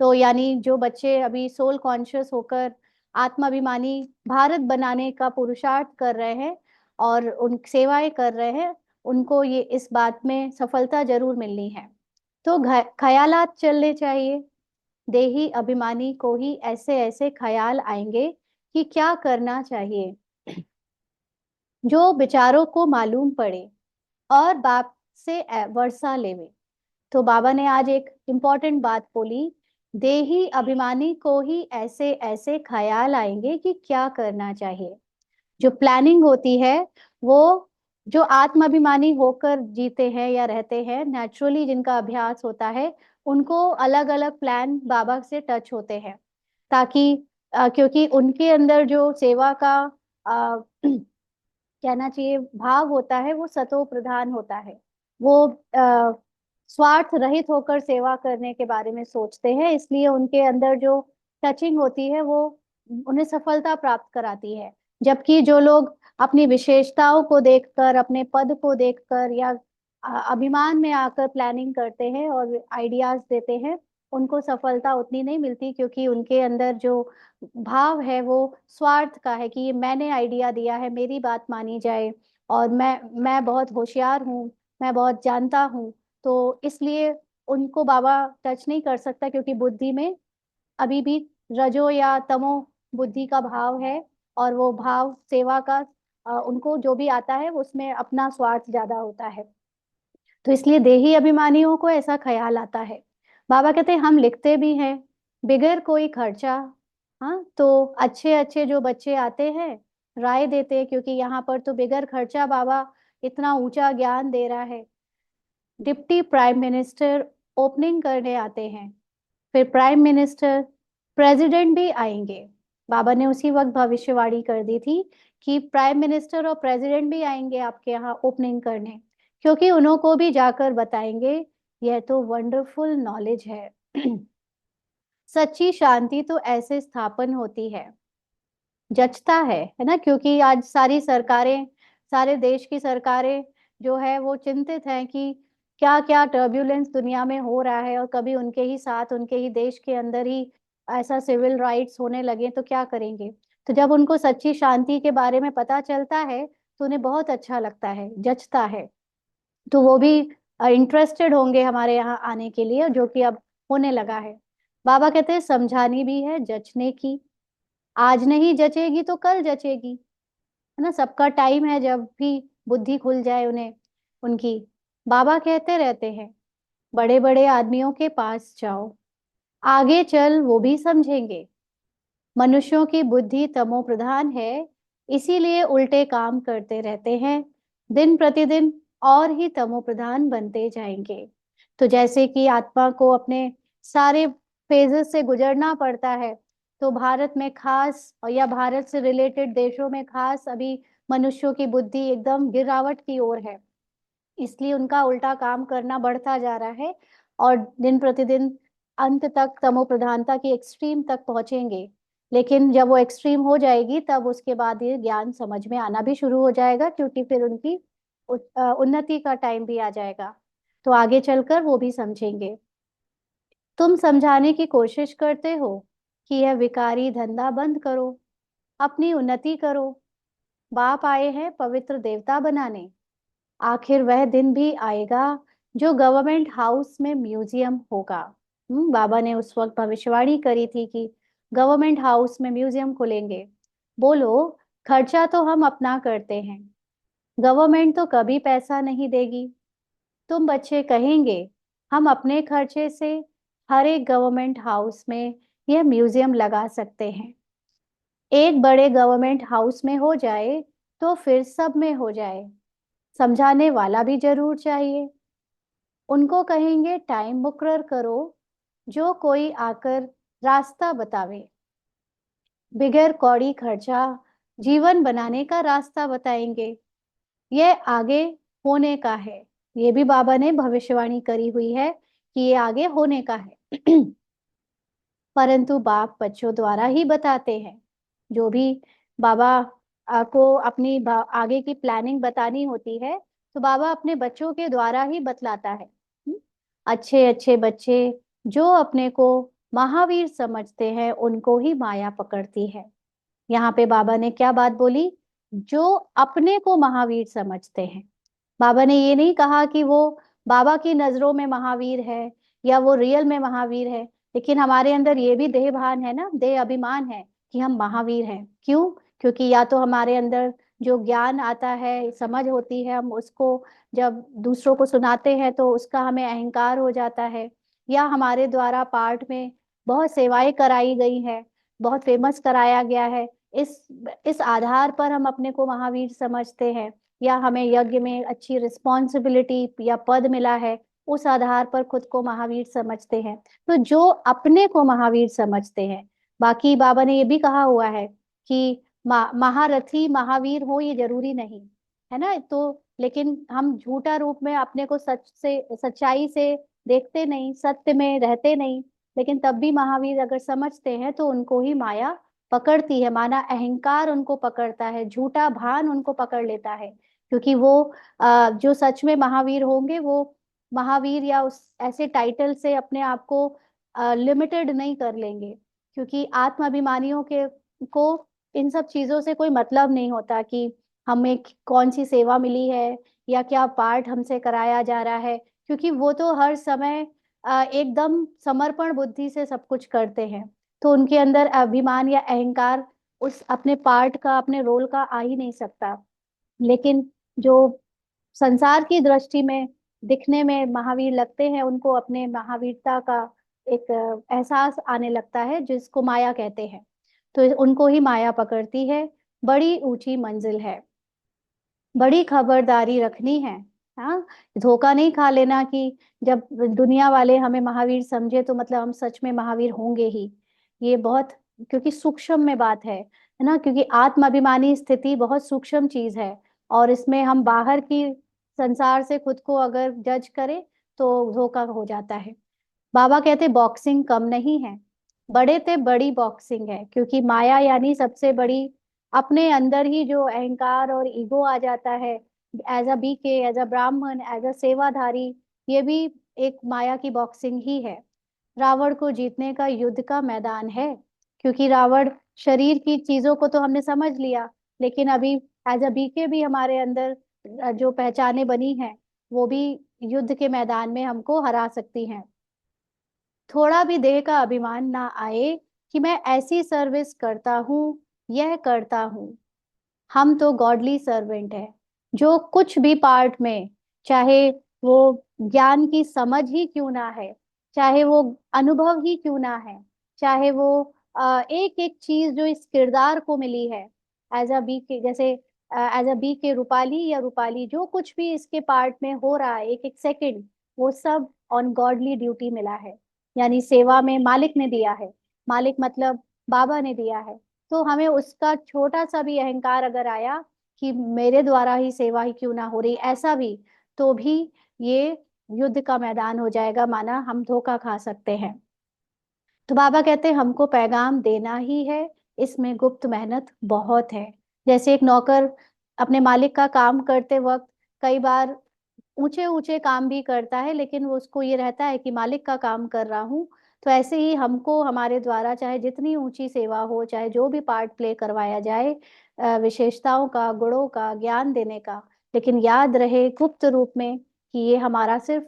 तो यानी जो बच्चे अभी सोल कॉन्शियस होकर आत्माभिमानी भारत बनाने का पुरुषार्थ कर रहे हैं और उन सेवाएं कर रहे हैं, उनको ये इस बात में सफलता जरूर मिलनी है। तो ख्यालात चलने चाहिए, देही अभिमानी को ही ऐसे ऐसे ख्याल आएंगे कि क्या करना चाहिए, जो विचारों को मालूम पड़े और बाप से वर्षा लेवे। तो बाबा ने आज एक इम्पोर्टेंट बात बोली, देही अभिमानी को ही ऐसे ऐसे ख्याल आएंगे कि क्या करना चाहिए। जो प्लानिंग होती है वो, जो आत्माभिमानी होकर जीते हैं या रहते हैं नेचुरली, जिनका अभ्यास होता है, उनको अलग अलग प्लान बाबा से टच होते हैं, ताकि क्योंकि उनके अंदर जो सेवा का आ, कहना चाहिए भाव होता है, वो सतो प्रधान होता है। वो आ, स्वार्थ रहित होकर सेवा करने के बारे में सोचते हैं, इसलिए उनके अंदर जो टचिंग होती है वो उन्हें सफलता प्राप्त कराती है। जबकि जो लोग अपनी विशेषताओं को देखकर, अपने पद को देखकर या अभिमान में आकर प्लानिंग करते हैं और आइडियाज देते हैं, उनको सफलता उतनी नहीं मिलती, क्योंकि उनके अंदर जो भाव है वो स्वार्थ का है कि ये मैंने आइडिया दिया है, मेरी बात मानी जाए, और मैं बहुत होशियार हूँ, मैं बहुत जानता हूँ। तो इसलिए उनको बाबा टच नहीं कर सकता, क्योंकि बुद्धि में अभी भी रजो या तमो बुद्धि का भाव है, और वो भाव सेवा का उनको जो भी आता है उसमें अपना स्वार्थ ज्यादा होता है। तो इसलिए देही अभिमानियों को ऐसा ख्याल आता है। बाबा कहते हैं हम लिखते भी हैं बिगर कोई खर्चा। हाँ, तो अच्छे अच्छे जो बच्चे आते हैं राय देते हैं, क्योंकि यहाँ पर तो बिगर खर्चा बाबा इतना ऊंचा ज्ञान दे रहा है। डिप्टी प्राइम मिनिस्टर ओपनिंग करने आते हैं, फिर प्राइम मिनिस्टर, प्रेसिडेंट भी आएंगे। बाबा ने उसी वक्त भविष्यवाणी कर दी थी कि प्राइम मिनिस्टर और प्रेसिडेंट भी आएंगे आपके यहाँ ओपनिंग करने, क्योंकि उन्हों को भी जाकर बताएंगे यह तो वंडरफुल नॉलेज है। सच्ची शांति तो ऐसे स्थापन होती है। जचता है ना, क्योंकि आज सारी सरकारें, सारे देश की सरकारें जो है वो चिंतित हैं कि क्या क्या टर्ब्यूलेंस दुनिया में हो रहा है, और कभी उनके ही साथ, उनके ही देश के अंदर ही ऐसा सिविल राइट्स होने लगे तो क्या करेंगे। तो जब उनको सच्ची शांति के बारे में पता चलता है तो उन्हें बहुत अच्छा लगता है, जचता है। तो वो भी इंटरेस्टेड होंगे हमारे यहाँ आने के लिए, जो कि अब होने लगा है। बाबा कहते हैं समझानी भी है जचने की, आज नहीं जचेगी तो कल जचेगी, है ना। सबका टाइम है जब भी बुद्धि खुल जाए उन्हें उनकी। बाबा कहते रहते हैं बड़े बड़े आदमियों के पास जाओ, आगे चल वो भी समझेंगे। मनुष्यों की बुद्धि तमो प्रधान है, इसीलिए उल्टे काम करते रहते हैं, दिन प्रतिदिन और ही तमो प्रधान बनते जाएंगे। तो जैसे कि आत्मा को अपने सारे फेजेस से गुजरना पड़ता है, तो भारत में खास, और या भारत से रिलेटेड देशों में खास, अभी मनुष्यों की बुद्धि एकदम गिरावट की ओर है, इसलिए उनका उल्टा काम करना बढ़ता जा रहा है, और दिन प्रतिदिन अंत तक तमो प्रधानता की एक्सट्रीम तक पहुंचेंगे। लेकिन जब वो एक्सट्रीम हो जाएगी तब उसके बाद ये ज्ञान समझ में आना भी शुरू हो जाएगा, क्योंकि फिर उनकी उन्नति का टाइम भी आ जाएगा, तो आगे चलकर वो भी समझेंगे। तुम समझाने की कोशिश करते हो कि यह विकारी धंधा बंद करो, अपनी उन्नति करो। बाप आए हैं पवित्र देवता बनाने, आखिर वह दिन भी आएगा जो गवर्नमेंट हाउस में म्यूजियम होगा। बाबा ने उस वक्त भविष्यवाणी करी थी कि गवर्नमेंट हाउस में म्यूजियम खुलेंगे। बोलो, खर्चा तो हम अपना करते हैं, गवर्नमेंट तो कभी पैसा नहीं देगी। तुम बच्चे कहेंगे हम अपने खर्चे से हर एक गवर्नमेंट हाउस में यह म्यूजियम लगा सकते हैं। एक बड़े गवर्नमेंट हाउस में हो जाए तो फिर सब में हो जाए, समझाने वाला भी जरूर चाहिए। उनको कहेंगे टाइम मुकर्रर करो, जो कोई आकर रास्ता बतावे, बिगैर कौड़ी खर्चा जीवन बनाने का रास्ता बताएंगे। यह आगे होने का है, ये भी बाबा ने भविष्यवाणी करी हुई है कि ये आगे होने का है। परंतु बाप बच्चों द्वारा ही बताते हैं। जो भी बाबा को अपनी आगे की प्लानिंग बतानी होती है, तो बाबा अपने बच्चों के द्वारा ही बतलाता है। अच्छे अच्छे बच्चे जो अपने को महावीर समझते हैं उनको ही माया पकड़ती है। यहाँ पे बाबा ने क्या बात बोली, जो अपने को महावीर समझते हैं। बाबा ने ये नहीं कहा कि वो बाबा की नजरों में महावीर है या वो रियल में महावीर है, लेकिन हमारे अंदर ये भी देह भान है ना, देह अभिमान है कि हम महावीर हैं। क्यों? क्योंकि या तो हमारे अंदर जो ज्ञान आता है, समझ होती है, हम उसको जब दूसरों को सुनाते हैं तो उसका हमें अहंकार हो जाता है। या हमारे द्वारा पाठ में बहुत सेवाएं कराई गई है, बहुत फेमस कराया गया है, इस इस आधार पर हम अपने को महावीर समझते हैं। या हमें यज्ञ में अच्छी रिस्पॉन्सिबिलिटी या पद मिला है, उस आधार पर खुद को महावीर समझते हैं। तो जो अपने को महावीर समझते हैं, बाकी बाबा ने ये भी कहा हुआ है कि महारथी महावीर हो ये जरूरी नहीं है ना। तो लेकिन हम झूठा रूप में अपने को सच्चाई से देखते नहीं, सत्य में रहते नहीं, लेकिन तब भी महावीर अगर समझते हैं तो उनको ही माया पकड़ती है, माना अहंकार उनको पकड़ता है, झूठा भान उनको पकड़ लेता है। क्योंकि वो जो सच में महावीर होंगे वो महावीर या उस ऐसे टाइटल से अपने आप को लिमिटेड नहीं कर लेंगे। क्योंकि आत्माभिमानियों के को इन सब चीजों से कोई मतलब नहीं होता कि हमें कौन सी सेवा मिली है या क्या पाठ हमसे कराया जा रहा है। क्योंकि वो तो हर समय एकदम समर्पण बुद्धि से सब कुछ करते हैं। तो उनके अंदर अभिमान या अहंकार उस अपने पार्ट का, अपने रोल का आ ही नहीं सकता। लेकिन जो संसार की दृष्टि में दिखने में महावीर लगते हैं, उनको अपने महावीरता का एक एहसास आने लगता है, जिसको माया कहते हैं। तो उनको ही माया पकड़ती है। बड़ी ऊंची मंजिल है, बड़ी खबरदारी रखनी है। हाँ, धोखा नहीं खा लेना कि जब दुनिया वाले हमें महावीर समझे तो मतलब हम सच में महावीर होंगे ही। ये बहुत, क्योंकि सूक्ष्म में बात है ना। क्योंकि आत्म अभिमानी स्थिति बहुत सूक्ष्म चीज है, और इसमें हम बाहर की संसार से खुद को अगर जज करें तो धोखा हो जाता है। बाबा कहते बॉक्सिंग कम नहीं है, बड़े ते बड़ी बॉक्सिंग है। क्योंकि माया यानी सबसे बड़ी, अपने अंदर ही जो अहंकार और ईगो आ जाता है, as a BK, as a Brahmin, as अ सेवाधारी, ये भी एक माया की बॉक्सिंग ही है। रावण को जीतने का युद्ध का मैदान है। क्योंकि रावण शरीर की चीजों को तो हमने समझ लिया, लेकिन अभी एज अ बीके भी हमारे अंदर जो पहचाने बनी है, वो भी युद्ध के मैदान में हमको हरा सकती हैं। थोड़ा भी देह का अभिमान ना आए कि मैं ऐसी सर्विस करता हूँ, यह करता हूँ। हम तो गॉडली सर्वेंट है। जो कुछ भी पार्ट में, चाहे वो ज्ञान की समझ ही क्यों ना है, चाहे वो अनुभव ही क्यों ना है, चाहे वो एक एक चीज जो इस किरदार को मिली है, एज अ बी के, जैसे एज अ बी के रूपाली या रूपाली, जो कुछ भी इसके पार्ट में हो रहा है एक एक सेकंड, वो सब ऑन गॉडली ड्यूटी मिला है। यानी सेवा में मालिक ने दिया है, मालिक मतलब बाबा ने दिया है। तो हमें उसका छोटा सा भी अहंकार अगर आया कि मेरे द्वारा ही सेवा ही क्यों ना हो रही, ऐसा भी, तो भी ये युद्ध का मैदान हो जाएगा, माना हम धोखा खा सकते हैं। तो बाबा कहते हैं हमको पैगाम देना ही है, इसमें गुप्त मेहनत बहुत है। जैसे एक नौकर अपने मालिक का काम करते वक्त कई बार ऊंचे ऊंचे काम भी करता है, लेकिन वो उसको ये रहता है कि मालिक का काम कर रहा हूँ। तो ऐसे ही हमको हमारे द्वारा चाहे जितनी ऊंची सेवा हो, चाहे जो भी पार्ट प्ले करवाया जाए, विशेषताओं का, गुणों का ज्ञान देने का, लेकिन याद रहे गुप्त रूप में कि ये हमारा सिर्फ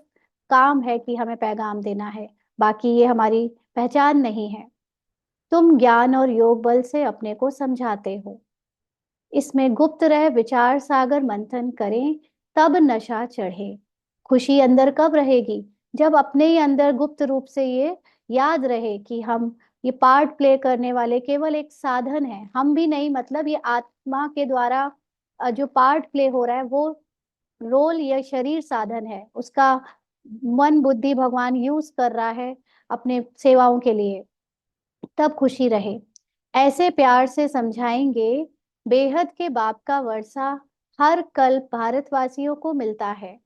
काम है कि हमें पैगाम देना है, बाकी ये हमारी पहचान नहीं है। तुम ज्ञान और योग बल से अपने को समझाते हो, इसमें गुप्त रह विचार सागर मंथन करें, तब नशा चढ़े। खुशी अंदर कब रहेगी, जब अपने ही अंदर गुप्त रूप से ये याद रहे कि हम ये पार्ट प्ले करने वाले केवल एक साधन है, हम भी नहीं। मतलब ये आत्मा के द्वारा जो पार्ट प्ले हो रहा है वो रोल या शरीर साधन है, उसका मन बुद्धि भगवान यूज कर रहा है अपने सेवाओं के लिए। तब खुशी रहे, ऐसे प्यार से समझाएंगे, बेहद के बाप का वर्षा हर कल भारतवासियों को मिलता है।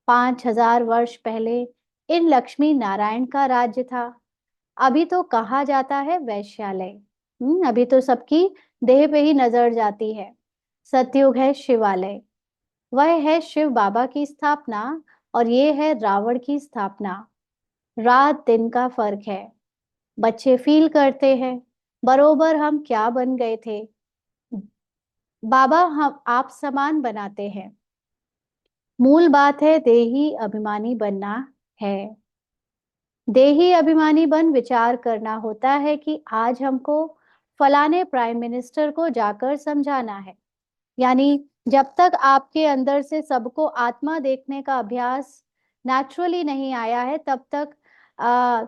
5,000 वर्ष पहले इन लक्ष्मी नारायण का राज्य था। अभी तो कहा जाता है वैश्यालय। अभी तो सबकी देह पे ही नजर जाती है। सतयुग है शिवालय, वह है शिव बाबा की स्थापना, और ये है रावण की स्थापना। रात दिन का फर्क है, बच्चे फील करते हैं बरोबर हम क्या बन गए थे। बाबा हम आप समान बनाते हैं, मूल बात है देही अभिमानी बनना है। देही अभिमानी बन विचार करना होता है कि आज हमको फलाने प्राइम मिनिस्टर को जाकर समझाना है, यानी जब तक आपके अंदर से सबको आत्मा देखने का अभ्यास नेचुरली नहीं आया है, तब तक आ,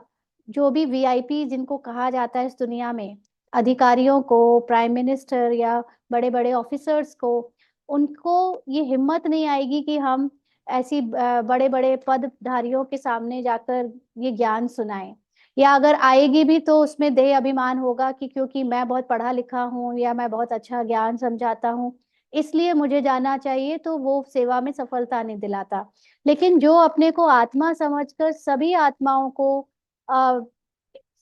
जो भी वीआईपी जिनको कहा जाता है इस दुनिया में, अधिकारियों को, प्राइम मिनिस्टर या बड़े बड़े ऑफिसर्स को, उनको ये हिम्मत नहीं आएगी कि हम ऐसी बड़े बड़े पदधारियों के सामने जाकर ये ज्ञान सुनाएं। या अगर आएगी भी तो उसमें देह अभिमान होगा कि क्योंकि मैं बहुत पढ़ा लिखा हूँ या मैं बहुत अच्छा ज्ञान समझाता हूँ, इसलिए मुझे जाना चाहिए, तो वो सेवा में सफलता नहीं दिलाता। लेकिन जो अपने को आत्मा समझकर सभी आत्माओं को आ,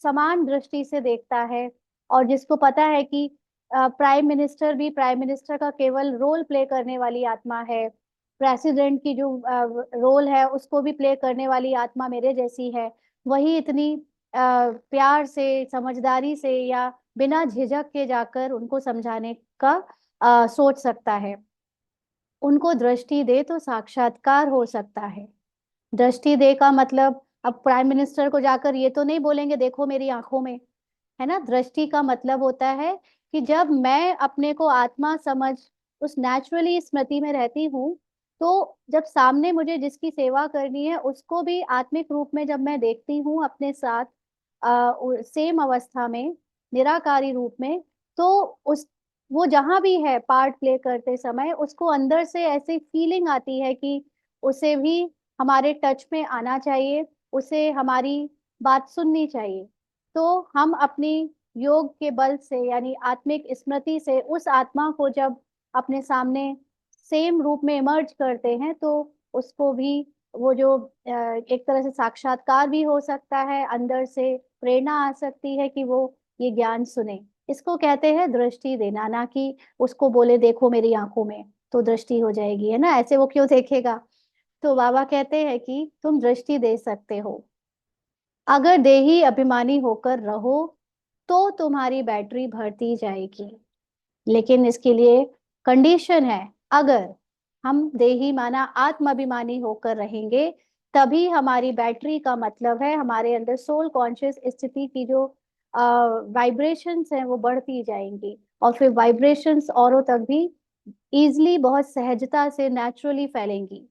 समान दृष्टि से देखता है, और जिसको पता है कि प्राइम मिनिस्टर भी प्राइम मिनिस्टर का केवल रोल प्ले करने वाली आत्मा है, प्रेसिडेंट की जो रोल है उसको भी प्ले करने वाली आत्मा मेरे जैसी है, वही इतनी प्यार से, समझदारी से या बिना झिझक के जाकर उनको समझाने का सोच सकता है। उनको दृष्टि दे तो साक्षात्कार हो सकता है। दृष्टि दे का मतलब अब प्राइम मिनिस्टर को जाकर ये तो नहीं बोलेंगे देखो मेरी आंखों में, है ना। दृष्टि का मतलब होता है कि जब मैं अपने को आत्मा समझ उस नेचुरली स्मृति में रहती हूँ, तो जब सामने मुझे जिसकी सेवा करनी है उसको भी आत्मिक रूप में जब मैं देखती हूँ अपने साथ सेम अवस्था में, निराकारी रूप में, तो उस वो जहां भी है पार्ट प्ले करते समय उसको अंदर से ऐसी फीलिंग आती है कि उसे भी हमारे टच में आना चाहिए, उसे हमारी बात सुननी चाहिए। तो हम अपनी योग के बल से यानी आत्मिक स्मृति से उस आत्मा को जब अपने सामने सेम रूप में इमर्ज करते हैं, तो उसको भी वो जो एक तरह से साक्षात्कार भी हो सकता है, अंदर से प्रेरणा आ सकती है कि वो ये ज्ञान सुने। इसको कहते हैं दृष्टि देना, ना कि उसको बोले देखो मेरी आंखों में तो दृष्टि हो जाएगी, है ना, ऐसे वो क्यों देखेगा। तो बाबा कहते हैं कि तुम दृष्टि दे सकते हो। अगर देही अभिमानी होकर रहो तो तुम्हारी बैटरी भरती जाएगी, लेकिन इसके लिए कंडीशन है। अगर हम देही माना आत्म अभिमानी होकर रहेंगे, तभी हमारी बैटरी का मतलब है हमारे अंदर सोल कॉन्शियस स्थिति की जो वाइब्रेशंस हैं वो बढ़ती जाएंगी, और फिर वाइब्रेशंस औरों तक भी इजली, बहुत सहजता से, नेचुरली फैलेंगी।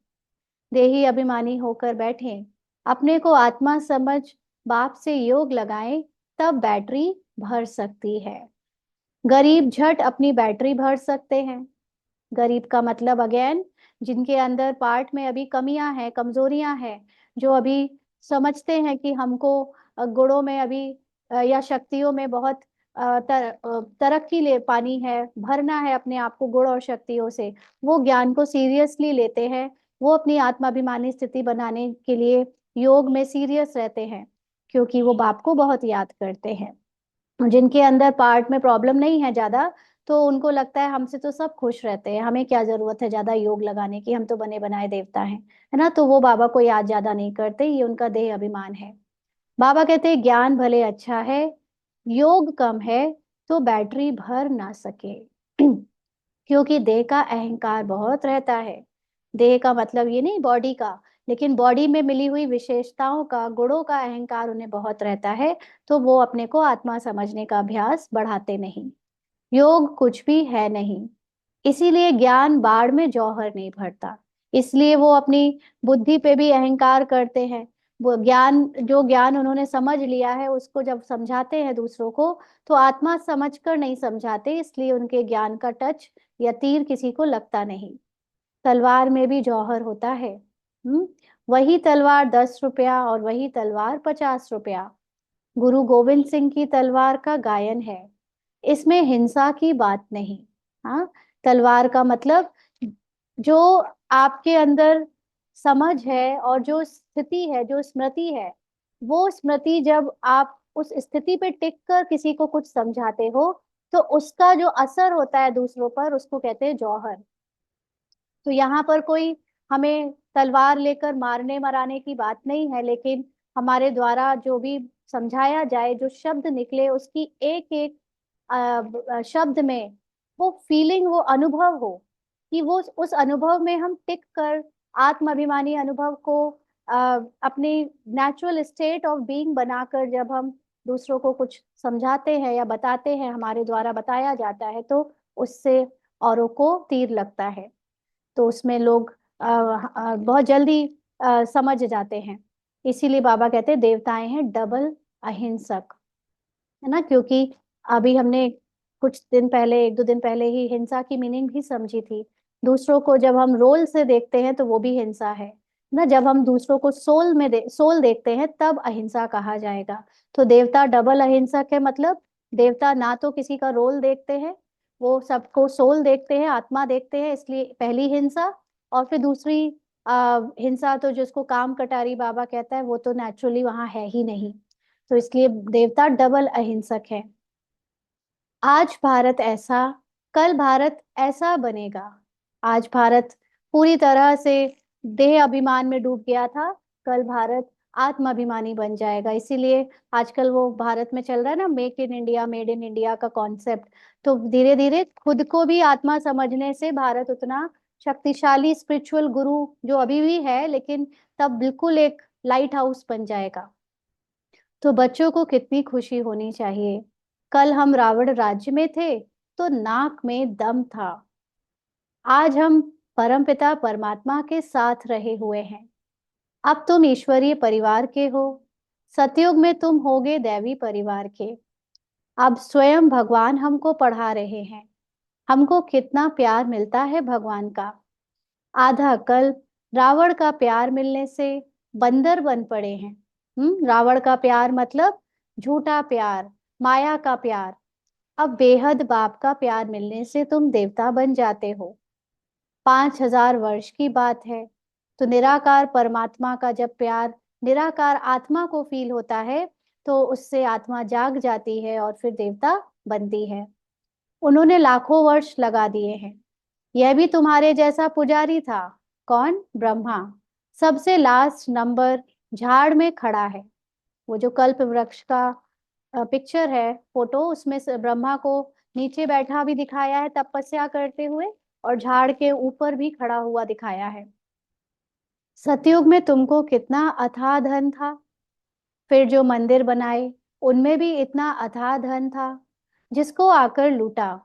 देही अभिमानी होकर बैठें, अपने को आत्मा समझ बाप से योग लगाएं, तब बैटरी भर सकती है। गरीब झट अपनी बैटरी भर सकते हैं। गरीब का मतलब अगेन, जिनके अंदर पार्ट में अभी कमियां हैं, कमजोरियां हैं, जो अभी समझते हैं कि हमको गुणों में अभी या शक्तियों में बहुत तरक्की ले पानी है, भरना है अपने आप को गुण और शक्तियों से, वो ज्ञान को सीरियसली लेते हैं। वो अपनी आत्माभिमानी स्थिति बनाने के लिए योग में सीरियस रहते हैं, क्योंकि वो बाप को बहुत याद करते हैं। जिनके अंदर पार्ट में प्रॉब्लम नहीं है ज्यादा, तो उनको लगता है हमसे तो सब खुश रहते हैं, हमें क्या जरूरत है ज्यादा योग लगाने की, हम तो बने बनाए देवता हैं, है ना। तो वो बाबा को याद ज्यादा नहीं करते, ये उनका देह अभिमान है। बाबा कहते हैं ज्ञान भले अच्छा है, योग कम है तो बैटरी भर ना सके। क्योंकि देह का अहंकार बहुत रहता है। देह का मतलब ये नहीं बॉडी का, लेकिन बॉडी में मिली हुई विशेषताओं का, गुणों का अहंकार उन्हें बहुत रहता है, तो वो अपने को आत्मा समझने का अभ्यास बढ़ाते नहीं। योग कुछ भी है नहीं, इसीलिए ज्ञान बाढ़ में जौहर नहीं भरता। इसलिए वो अपनी बुद्धि पे भी अहंकार करते हैं। वो ज्ञान, जो ज्ञान उन्होंने समझ लिया है उसको जब समझाते हैं दूसरों को, तो आत्मा समझकर नहीं समझाते, इसलिए उनके ज्ञान का टच या तीर किसी को लगता नहीं। तलवार में भी जौहर होता है। वही तलवार 10 रुपया और वही तलवार 50 रुपया। गुरु गोविंद सिंह की तलवार का गायन है, इसमें हिंसा की बात नहीं। हाँ, तलवार का मतलब जो आपके अंदर समझ है और जो स्थिति है, जो स्मृति है, वो स्मृति जब आप उस स्थिति पे टिक कर किसी को कुछ समझाते हो, तो उसका जो असर होता है दूसरों पर, उसको कहते हैं जौहर। तो यहाँ पर कोई हमें तलवार लेकर मारने मराने की बात नहीं है, लेकिन हमारे द्वारा जो भी समझाया जाए, जो शब्द निकले, उसकी एक एक शब्द में वो फीलिंग, वो अनुभव हो, कि वो उस अनुभव में हम टिक कर आत्म अभिमानी अनुभव को अपनी नेचुरल स्टेट ऑफ बीइंग बनाकर जब हम दूसरों को कुछ समझाते हैं या बताते हैं, हमारे द्वारा बताया जाता है, तो उससे औरों को तीर लगता है। तो उसमें लोग बहुत जल्दी समझ जाते हैं। इसीलिए बाबा कहते हैं देवताएं हैं डबल अहिंसक, है ना। क्योंकि अभी हमने कुछ दिन पहले, एक दो दिन पहले ही हिंसा की मीनिंग भी समझी थी। दूसरों को जब हम रोल से देखते हैं तो वो भी हिंसा है ना। जब हम दूसरों को सोल देखते हैं तब अहिंसा कहा जाएगा। तो देवता डबल अहिंसक है, मतलब देवता ना तो किसी का रोल देखते हैं, वो सबको सोल देखते हैं, आत्मा देखते हैं, इसलिए पहली हिंसा। और फिर दूसरी हिंसा तो जिसको काम कटारी बाबा कहता है वो तो नेचुरली वहां है ही नहीं। तो इसलिए देवता डबल अहिंसक है। आज भारत ऐसा, कल भारत ऐसा बनेगा। आज भारत पूरी तरह से देह अभिमान में डूब गया था, कल भारत आत्माभिमानी बन जाएगा। इसीलिए आजकल वो भारत में चल रहा है ना, make in India, made in India का कॉन्सेप्ट। तो धीरे धीरे खुद को भी आत्मा समझने से भारत उतना शक्तिशाली स्पिरिचुअल गुरु जो अभी भी है, लेकिन तब बिल्कुल एक लाइट हाउस बन जाएगा। तो बच्चों को कितनी खुशी होनी चाहिए। कल हम रावण राज्य में थे तो नाक में दम था, आज हम परमपिता परमात्मा के साथ रहे हुए हैं। अब तुम ईश्वरीय परिवार के हो, सतयुग में तुम होगे दैवी परिवार के। अब स्वयं भगवान हमको पढ़ा रहे हैं, हमको कितना प्यार मिलता है भगवान का। आधा कल्प रावण का प्यार मिलने से बंदर बन पड़े हैं। रावण का प्यार मतलब झूठा प्यार, माया का प्यार। अब बेहद बाप का प्यार मिलने से तुम देवता बन जाते हो। 5,000 वर्ष की बात है। तो निराकार परमात्मा का जब प्यार निराकार आत्मा को फील होता है तो उससे आत्मा जाग जाती है और फिर देवता बनती है। उन्होंने लाखों वर्ष लगा दिए हैं। यह भी तुम्हारे जैसा पुजारी था। कौन? ब्रह्मा। सबसे लास्ट नंबर झाड़ में खड़ा है। वो जो कल्प वृक्ष का पिक्चर है, फोटो, उसमें से ब्रह्मा को नीचे बैठा भी दिखाया है तपस्या करते हुए, और झाड़ के ऊपर भी खड़ा हुआ दिखाया है। सतयुग में तुमको कितना अथाह धन था, फिर जो मंदिर बनाए उनमें भी इतना अथाह धन था, जिसको आकर लूटा।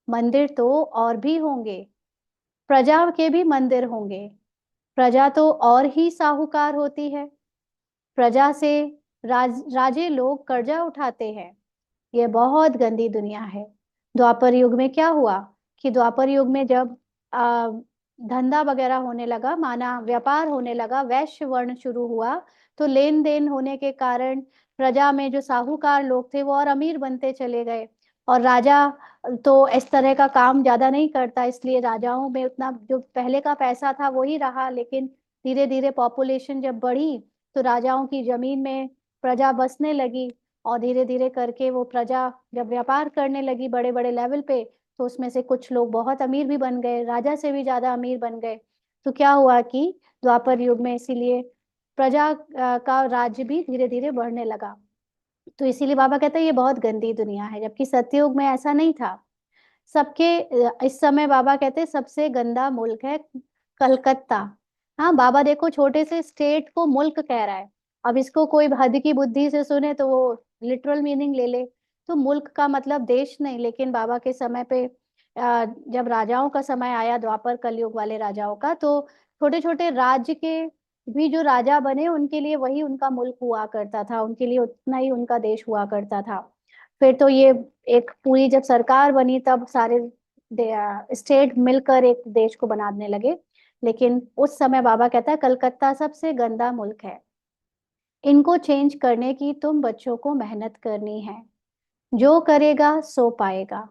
मंदिर तो और भी होंगे, प्रजा के भी मंदिर होंगे। प्रजा तो और ही साहूकार होती है। प्रजा से राजे लोग कर्जा उठाते हैं। ये बहुत गंदी दुनिया है। द्वापर युग में क्या हुआ कि द्वापर युग में जब आ, धंधा वगैरह होने लगा, माना व्यापार होने लगा, वैश्य वर्ण शुरू हुआ, तो लेन देन होने के कारण प्रजा में जो साहूकार लोग थे वो और अमीर बनते चले गए। और राजा तो इस तरह का काम ज्यादा नहीं करता, इसलिए राजाओं में उतना जो पहले का पैसा था वही रहा। लेकिन धीरे धीरे पॉपुलेशन जब बढ़ी तो राजाओं की जमीन में प्रजा बसने लगी, और धीरे धीरे करके वो प्रजा जब व्यापार करने लगी बड़े बड़े लेवल पे, तो उसमें से कुछ लोग बहुत अमीर भी बन गए, राजा से भी ज्यादा अमीर बन गए। तो क्या हुआ कि द्वापर युग में इसीलिए प्रजा का राज्य भी धीरे धीरे बढ़ने लगा। तो इसीलिए बाबा कहते हैं ये बहुत गंदी दुनिया है, जबकि सतयुग में ऐसा नहीं था। सबके इस समय बाबा कहते हैं सबसे गंदा मुल्क है कलकत्ता। हाँ, बाबा देखो छोटे से स्टेट को मुल्क कह रहा है। अब इसको कोई हद की बुद्धि से सुने तो वो लिटरल मीनिंग ले ले। तो मुल्क का मतलब देश नहीं, लेकिन बाबा के समय पे जब राजाओं का समय आया, द्वापर कलयुग वाले राजाओं का, तो छोटे छोटे राज्य के भी जो राजा बने उनके लिए वही उनका मुल्क हुआ करता था, उनके लिए उतना ही उनका देश हुआ करता था। फिर तो ये एक पूरी जब सरकार बनी तब सारे स्टेट मिलकर एक देश को बनाने लगे। लेकिन उस समय बाबा कहता है कलकत्ता सबसे गंदा मुल्क है। इनको चेंज करने की तुम बच्चों को मेहनत करनी है। जो करेगा सो पाएगा।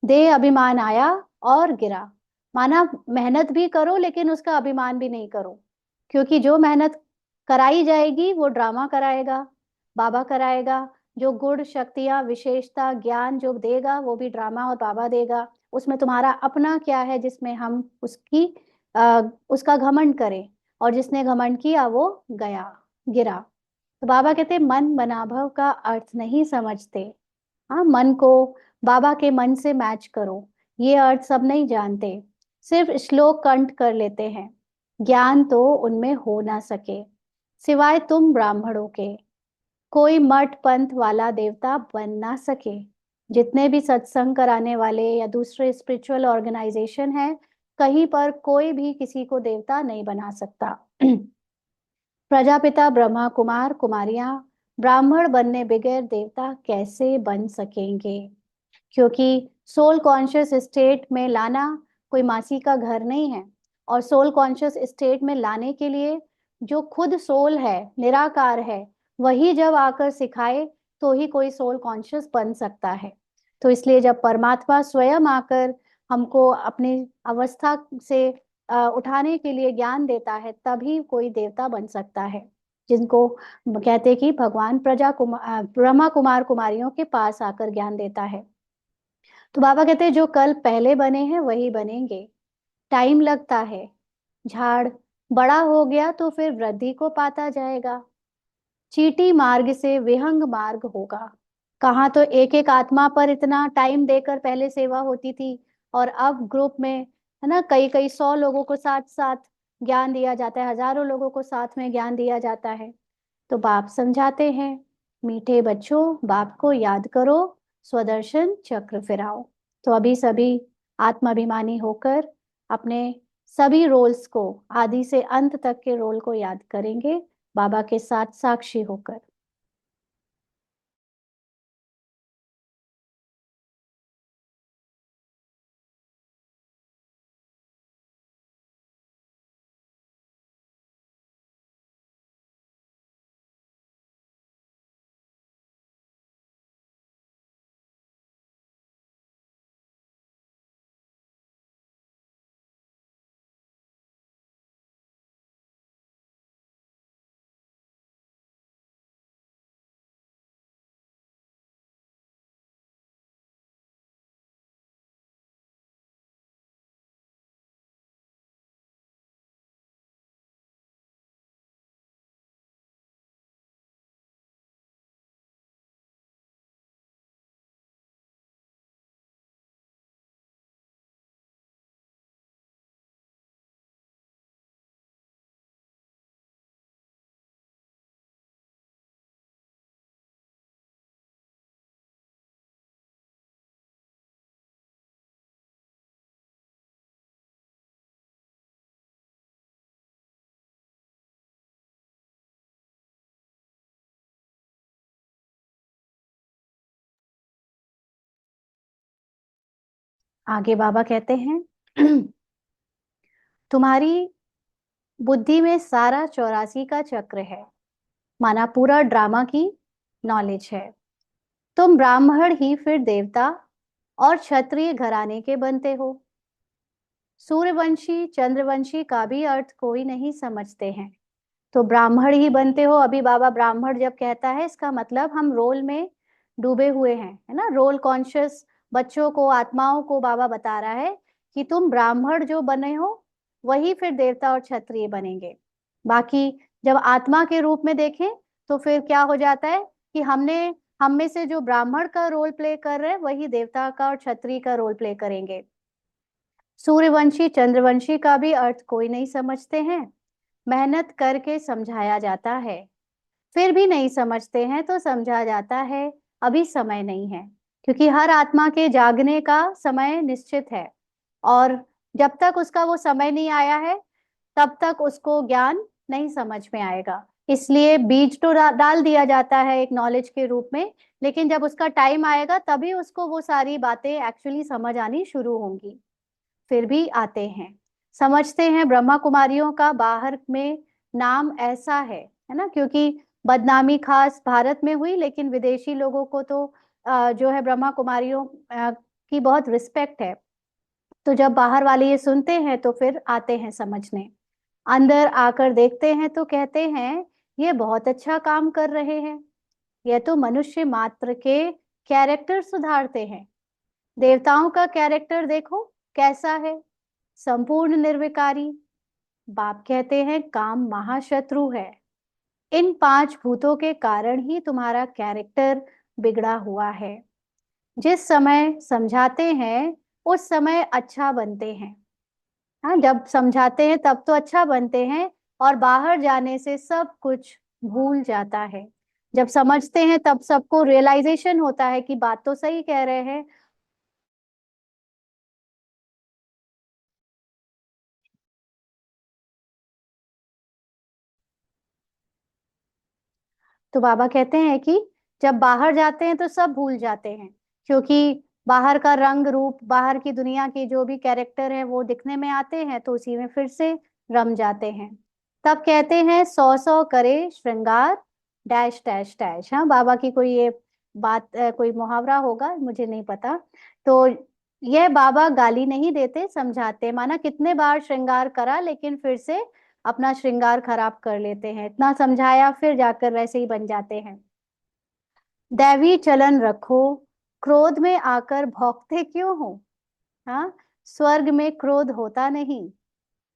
देह अभिमान आया और गिरा। माना मेहनत भी करो लेकिन उसका अभिमान भी नहीं करो, क्योंकि जो मेहनत कराई जाएगी वो ड्रामा कराएगा, बाबा कराएगा। जो गुण शक्तियां विशेषता ज्ञान जो देगा वो भी ड्रामा और बाबा देगा। उसमें तुम्हारा अपना क्या है जिसमें हम उसका घमंड करें, और जिसने घमंड किया वो गया, गिरा। तो बाबा कहते मन मनाभव का अर्थ नहीं समझते। हाँ, मन को बाबा के मन से मैच करो, ये अर्थ सब नहीं जानते। सिर्फ श्लोक कंठ कर लेते हैं, ज्ञान तो उनमें हो ना सके। सिवाय तुम ब्राह्मणों के कोई मठ पंथ वाला देवता बन ना सके। जितने भी सत्संग कराने वाले या दूसरे स्पिरिचुअल ऑर्गेनाइजेशन है, कहीं पर कोई भी किसी को देवता नहीं बना सकता। प्रजापिता ब्रह्मा कुमार कुमारियां ब्राह्मण बनने बगैर देवता कैसे बन सकेंगे? क्योंकि सोल कॉन्शियस स्टेट में लाना कोई मासी का घर नहीं है। और सोल कॉन्शियस स्टेट में लाने के लिए जो खुद सोल है, निराकार है, वही जब आकर सिखाए तो ही कोई सोल कॉन्शियस बन सकता है। तो इसलिए जब परमात्मा स्वयं आकर हमको अपनी अवस्था से उठाने के लिए ज्ञान देता है, तभी कोई देवता बन सकता है। जिनको कहते हैं कि भगवान ब्रह्मा कुमार कुमारियों के पास आकर ज्ञान देता है। तो बाबा कहते हैं जो कल पहले बने हैं वही बनेंगे। टाइम लगता है। झाड़ बड़ा हो गया तो फिर वृद्धि को पाता जाएगा। चीटी मार्ग से विहंग मार्ग होगा। कहाँ तो एक एक आत्मा पर इतना टाइम देकर पहले सेवा होती थी, और अब ग्रुप में, है ना, कई कई 100 लोगों को साथ साथ ज्ञान दिया जाता है, हजारों लोगों को साथ में ज्ञान दिया जाता है। तो बाप समझाते हैं, मीठे बच्चों, बाप को याद करो, स्वदर्शन चक्र फिराओ। तो अभी सभी आत्माभिमानी होकर अपने सभी रोल्स को, आदि से अंत तक के रोल को याद करेंगे, बाबा के साथ साक्षी होकर। आगे बाबा कहते हैं, तुम्हारी बुद्धि में सारा 84 का चक्र है, माना पूरा ड्रामा की नॉलेज है। तुम ब्राह्मण ही फिर देवता और क्षत्रिय घराने के बनते हो। सूर्यवंशी चंद्रवंशी का भी अर्थ कोई नहीं समझते हैं, तो ब्राह्मण ही बनते हो। अभी बाबा ब्राह्मण जब कहता है, इसका मतलब हम रोल में डूबे हुए हैं, है ना। रोल कॉन्शियस बच्चों को, आत्माओं को बाबा बता रहा है कि तुम ब्राह्मण जो बने हो वही फिर देवता और क्षत्रिय बनेंगे। बाकी जब आत्मा के रूप में देखें तो फिर क्या हो जाता है कि हम में से जो ब्राह्मण का रोल प्ले कर रहे हैं वही देवता का और क्षत्रिय का रोल प्ले करेंगे। सूर्यवंशी चंद्रवंशी का भी अर्थ कोई नहीं समझते हैं। मेहनत करके समझाया जाता है, फिर भी नहीं समझते हैं तो समझा जाता है अभी समय नहीं है। क्योंकि हर आत्मा के जागने का समय निश्चित है, और जब तक उसका वो समय नहीं आया है तब तक उसको ज्ञान नहीं समझ में आएगा। इसलिए बीज तो डाल दिया जाता है एक नॉलेज के रूप में, लेकिन जब उसका टाइम आएगा तभी उसको वो सारी बातें एक्चुअली समझ आनी शुरू होंगी। फिर भी आते हैं, समझते हैं। ब्रह्मा कुमारियों का बाहर में नाम ऐसा है ना, क्योंकि बदनामी खास भारत में हुई, लेकिन विदेशी लोगों को तो जो है ब्रह्मा कुमारियों की बहुत रिस्पेक्ट है। तो जब बाहर वाले ये सुनते हैं तो फिर आते हैं समझने। अंदर आकर देखते हैं तो कहते हैं ये बहुत अच्छा काम कर रहे हैं, यह तो मनुष्य मात्र के कैरेक्टर सुधारते हैं। देवताओं का कैरेक्टर देखो कैसा है, संपूर्ण निर्विकारी। बाप कहते हैं काम महाशत्रु है। इन 5 भूतों के कारण ही तुम्हारा कैरेक्टर बिगड़ा हुआ है। जिस समय समझाते हैं उस समय अच्छा बनते हैं। हाँ, जब समझाते हैं तब तो अच्छा बनते हैं, और बाहर जाने से सब कुछ भूल जाता है। जब समझते हैं तब सबको रियलाइजेशन होता है कि बात तो सही कह रहे हैं। तो बाबा कहते हैं कि जब बाहर जाते हैं तो सब भूल जाते हैं, क्योंकि बाहर का रंग रूप, बाहर की दुनिया के जो भी कैरेक्टर है वो दिखने में आते हैं तो उसी में फिर से रम जाते हैं। तब कहते हैं सौ सौ करे श्रृंगार, डैश डैश डैश। हाँ, बाबा की कोई ये बात, कोई मुहावरा होगा, मुझे नहीं पता। तो यह बाबा गाली नहीं देते, समझाते। माना कितने बार श्रृंगार करा लेकिन फिर से अपना श्रृंगार खराब कर लेते हैं, इतना समझाया फिर जाकर वैसे ही बन जाते हैं। दैवी चलन रखो, क्रोध में आकर भौंकते क्यों हो। हाँ, स्वर्ग में क्रोध होता नहीं।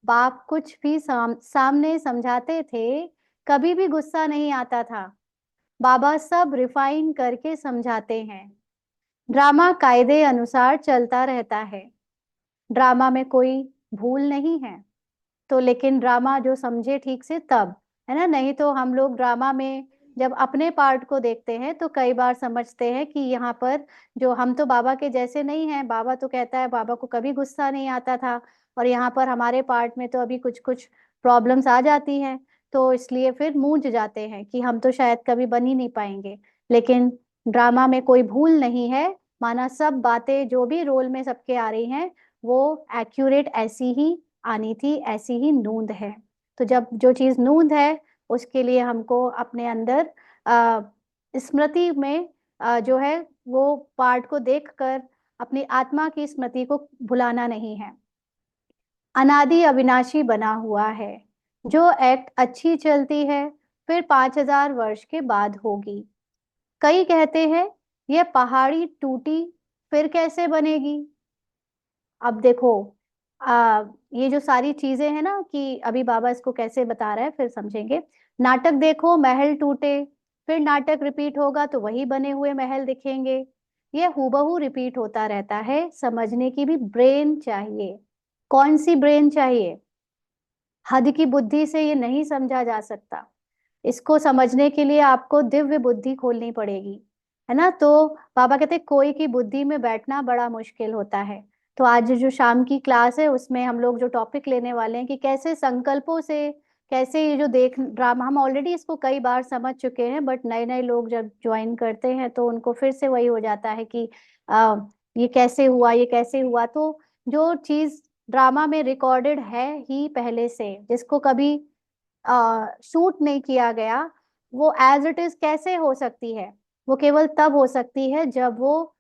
बाप कुछ भी सामने समझाते थे, कभी भी गुस्सा नहीं आता था। बाबा सब रिफाइन करके समझाते हैं। ड्रामा कायदे अनुसार चलता रहता है, ड्रामा में कोई भूल नहीं है। तो लेकिन ड्रामा जो समझे ठीक से तब, है ना, नहीं तो हम लोग ड्रामा में जब अपने पार्ट को देखते हैं तो कई बार समझते हैं कि यहाँ पर जो हम तो बाबा के जैसे नहीं हैं। बाबा तो कहता है बाबा को कभी गुस्सा नहीं आता था, और यहाँ पर हमारे पार्ट में तो अभी कुछ कुछ प्रॉब्लम्स आ जाती हैं, तो इसलिए फिर मूंझ जाते हैं कि हम तो शायद कभी बन ही नहीं पाएंगे। लेकिन ड्रामा में कोई भूल नहीं है। माना सब बातें जो भी रोल में सबके आ रही हैं वो एक्यूरेट ऐसी ही आनी थी, ऐसी ही नूंद है। तो जब जो चीज नूंद है उसके लिए हमको अपने अंदर आ, स्मृति में जो है वो पार्ट को देखकर अपनी आत्मा की स्मृति को भुलाना नहीं है। अनादि अविनाशी बना हुआ है, जो एक्ट अच्छी चलती है फिर 5,000 वर्ष के बाद होगी। कई कहते हैं यह पहाड़ी टूटी फिर कैसे बनेगी। अब देखो, ये जो सारी चीजें हैं ना, कि अभी बाबा इसको कैसे बता रहा है फिर समझेंगे। नाटक देखो, महल टूटे, फिर नाटक रिपीट होगा तो वही बने हुए महल दिखेंगे। ये हूबहू रिपीट होता रहता है। समझने की भी ब्रेन चाहिए। कौन सी ब्रेन चाहिए? हद की बुद्धि से ये नहीं समझा जा सकता। इसको समझने के लिए आपको दिव्य बुद्धि खोलनी पड़ेगी, है ना। तो बाबा कहते हैं कोई की बुद्धि में बैठना बड़ा मुश्किल होता है। तो आज जो शाम की क्लास है उसमें हम लोग जो टॉपिक लेने वाले हैं कि कैसे संकल्पों से, कैसे ये जो देख ड्रामा, हम ऑलरेडी इसको कई बार समझ चुके हैं, बट नए नए लोग जब ज्वाइन करते हैं तो उनको फिर से वही हो जाता है कि आ, ये कैसे हुआ, ये कैसे हुआ। तो जो चीज ड्रामा में रिकॉर्डेड है ही पहले से, जिसको कभी शूट नहीं किया गया, वो एज इट इज कैसे हो सकती है? वो केवल तब हो सकती है जब वो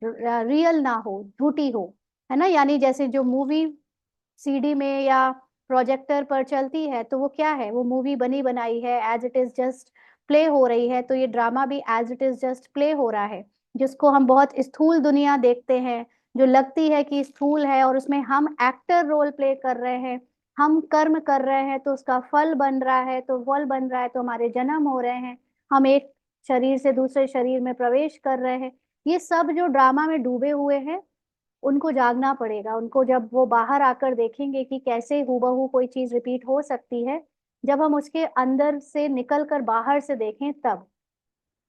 रियल ना हो, झूठी हो, है ना। यानी जैसे जो मूवी सीडी में या प्रोजेक्टर पर चलती है तो वो क्या है, वो मूवी बनी बनाई है, as it is just play हो रही है। तो ये ड्रामा भी as it is just play हो रहा है, जिसको हम बहुत स्थूल दुनिया देखते हैं, जो लगती है कि स्थूल है, और उसमें हम एक्टर रोल प्ले कर रहे हैं, हम कर्म कर रहे हैं तो उसका फल बन रहा है, तो फल बन रहा है तो हमारे जन्म हो रहे हैं, हम एक शरीर से दूसरे शरीर में प्रवेश कर रहे हैं। ये सब जो ड्रामा में डूबे हुए हैं उनको जागना पड़ेगा। उनको जब वो बाहर आकर देखेंगे कि कैसे हूबहू कोई चीज रिपीट हो सकती है, जब हम उसके अंदर से निकल कर बाहर से देखें, तब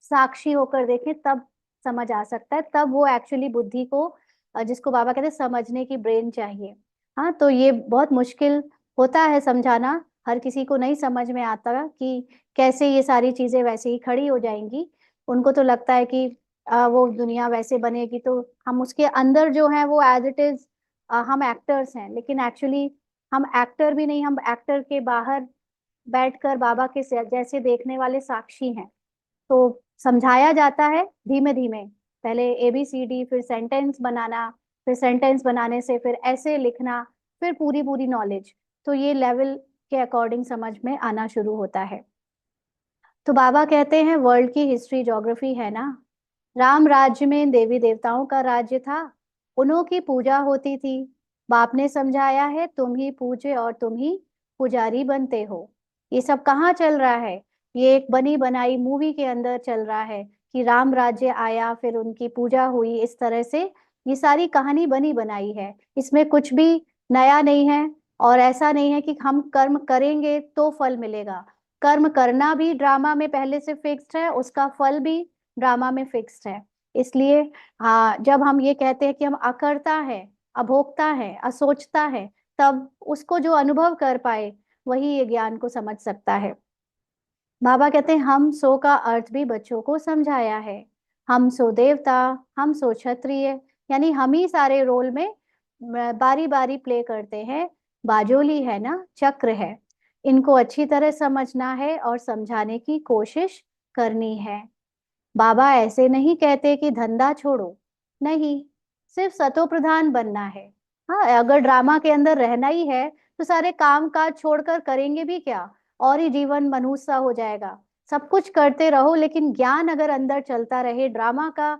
साक्षी होकर देखें, तब समझ आ सकता है। तब वो एक्चुअली बुद्धि को, जिसको बाबा कहते हैं समझने की ब्रेन चाहिए। हाँ, तो ये बहुत मुश्किल होता है समझाना, हर किसी को नहीं समझ में आता कि कैसे ये सारी चीजें वैसे ही खड़ी हो जाएंगी। उनको तो लगता है कि वो दुनिया वैसे बनेगी तो हम उसके अंदर जो है वो एज इट इज हम एक्टर्स हैं, लेकिन एक्चुअली हम एक्टर भी नहीं, हम एक्टर के बाहर बैठकर बाबा के जैसे देखने वाले साक्षी हैं। तो समझाया जाता है धीमे धीमे, पहले ABCD, फिर सेंटेंस बनाना, फिर सेंटेंस बनाने से फिर ऐसे लिखना, फिर पूरी पूरी नॉलेज। तो ये लेवल के अकॉर्डिंग समझ में आना शुरू होता है। तो बाबा कहते हैं वर्ल्ड की हिस्ट्री ज्योग्राफी है ना, राम राज्य में देवी देवताओं का राज्य था, उन्हों की पूजा होती थी। बाप ने समझाया है तुम ही पूजे और तुम ही पुजारी बनते हो। ये सब कहाँ चल रहा है? ये एक बनी बनाई मूवी के अंदर चल रहा है कि राम राज्य आया, फिर उनकी पूजा हुई, इस तरह से ये सारी कहानी बनी बनाई है। इसमें कुछ भी नया नहीं है, और ऐसा नहीं है कि हम कर्म करेंगे तो फल मिलेगा। कर्म करना भी ड्रामा में पहले से फिक्स्ड है, उसका फल भी ड्रामा में फिक्स्ड है। इसलिए हाँ, जब हम ये कहते हैं कि हम अकर्ता है, अभोक्ता है, असोचता है, तब उसको जो अनुभव कर पाए वही ये ज्ञान को समझ सकता है। बाबा कहते हैं हम सो का अर्थ भी बच्चों को समझाया है। हम सो देवता, हम सो क्षत्रिय, यानी हम ही सारे रोल में बारी बारी प्ले करते हैं। बाजोली है ना, चक्र है, इनको अच्छी तरह समझना है और समझाने की कोशिश करनी है। बाबा ऐसे नहीं कहते कि धंधा छोड़ो, नहीं, सिर्फ सतो प्रधान बनना है। हाँ, अगर ड्रामा के अंदर रहना ही है तो सारे काम काज छोड़कर करेंगे भी क्या, और ही जीवन मनुष्य सा हो जाएगा। सब कुछ करते रहो लेकिन ज्ञान अगर अंदर चलता रहे, ड्रामा का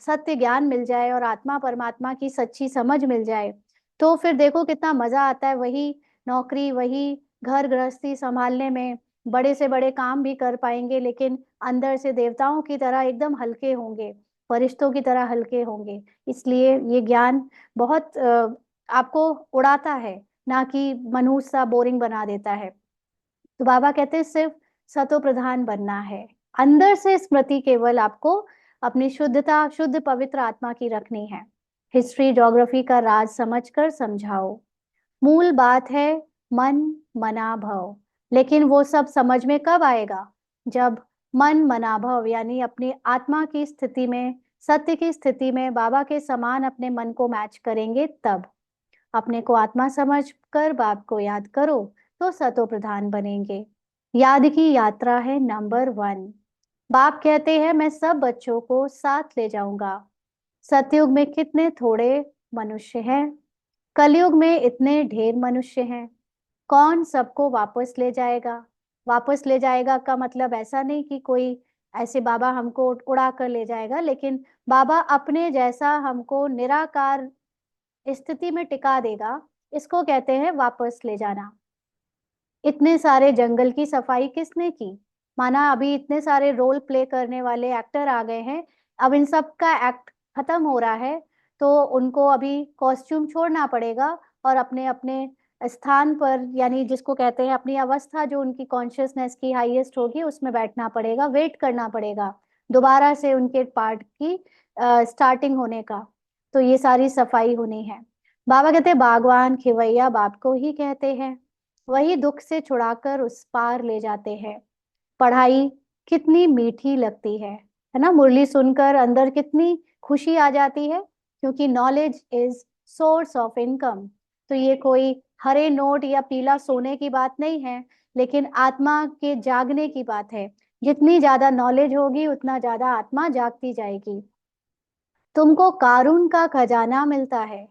सत्य ज्ञान मिल जाए और आत्मा परमात्मा की सच्ची समझ मिल जाए, तो फिर देखो कितना मजा आता है। वही नौकरी, वही घर गृहस्थी संभालने में बड़े से बड़े काम भी कर पाएंगे, लेकिन अंदर से देवताओं की तरह एकदम हल्के होंगे, फरिश्तों की तरह हल्के होंगे। इसलिए ये ज्ञान बहुत आपको उड़ाता है, ना कि मनुष्य सा बोरिंग बना देता है। तो बाबा कहते हैं सिर्फ सतो प्रधान बनना है, अंदर से स्मृति केवल आपको अपनी शुद्धता, शुद्ध पवित्र आत्मा की रखनी है। हिस्ट्री ज्योग्राफी का राज समझकर समझाओ। मूल बात है मन, मना, भव। लेकिन वो सब समझ में कब आएगा, जब मन, मना, भव यानी अपनी आत्मा की स्थिति में, सत्य की स्थिति में बाबा के समान अपने मन को मैच करेंगे। तब अपने को आत्मा समझ कर बाप को याद करो तो सतो प्रधान बनेंगे। याद की यात्रा है नंबर 1। बाप कहते हैं मैं सब बच्चों को साथ ले जाऊंगा। सतयुग में कितने थोड़े मनुष्य हैं, कलयुग में इतने ढेर मनुष्य हैं, कौन सबको वापस ले जाएगा। वापस ले जाएगा का मतलब ऐसा नहीं कि कोई ऐसे बाबा हमको उड़ा कर ले जाएगा, लेकिन बाबा अपने जैसा हमको निराकार स्थिति में टिका देगा। इसको कहते हैं वापस ले जाना। इतने सारे जंगल की सफाई किसने की, माना अभी इतने सारे रोल प्ले करने वाले एक्टर आ गए हैं, अब इन सब का एक्ट खत्म हो रहा है, तो उनको अभी कॉस्ट्यूम छोड़ना पड़ेगा और अपने अपने स्थान पर, यानी जिसको कहते हैं अपनी अवस्था, जो उनकी कॉन्शियसनेस की हाईएस्ट होगी उसमें बैठना पड़ेगा, वेट करना पड़ेगा दोबारा से उनके पार्ट की स्टार्टिंग होने का। तो ये सारी सफाई होनी है। बाबा कहते हैं बागवान खिवैया बाप को ही कहते हैं, वही दुख से छुड़ाकर उस पार ले जाते हैं। पढ़ाई कितनी मीठी लगती है ना, मुरली सुनकर अंदर कितनी खुशी आ जाती है, क्योंकि knowledge is source of income. तो ये कोई हरे नोट या पीला सोने की बात नहीं है, लेकिन आत्मा के जागने की बात है। जितनी ज्यादा नॉलेज होगी उतना ज्यादा आत्मा जागती जाएगी। तुमको कारून का खजाना मिलता है।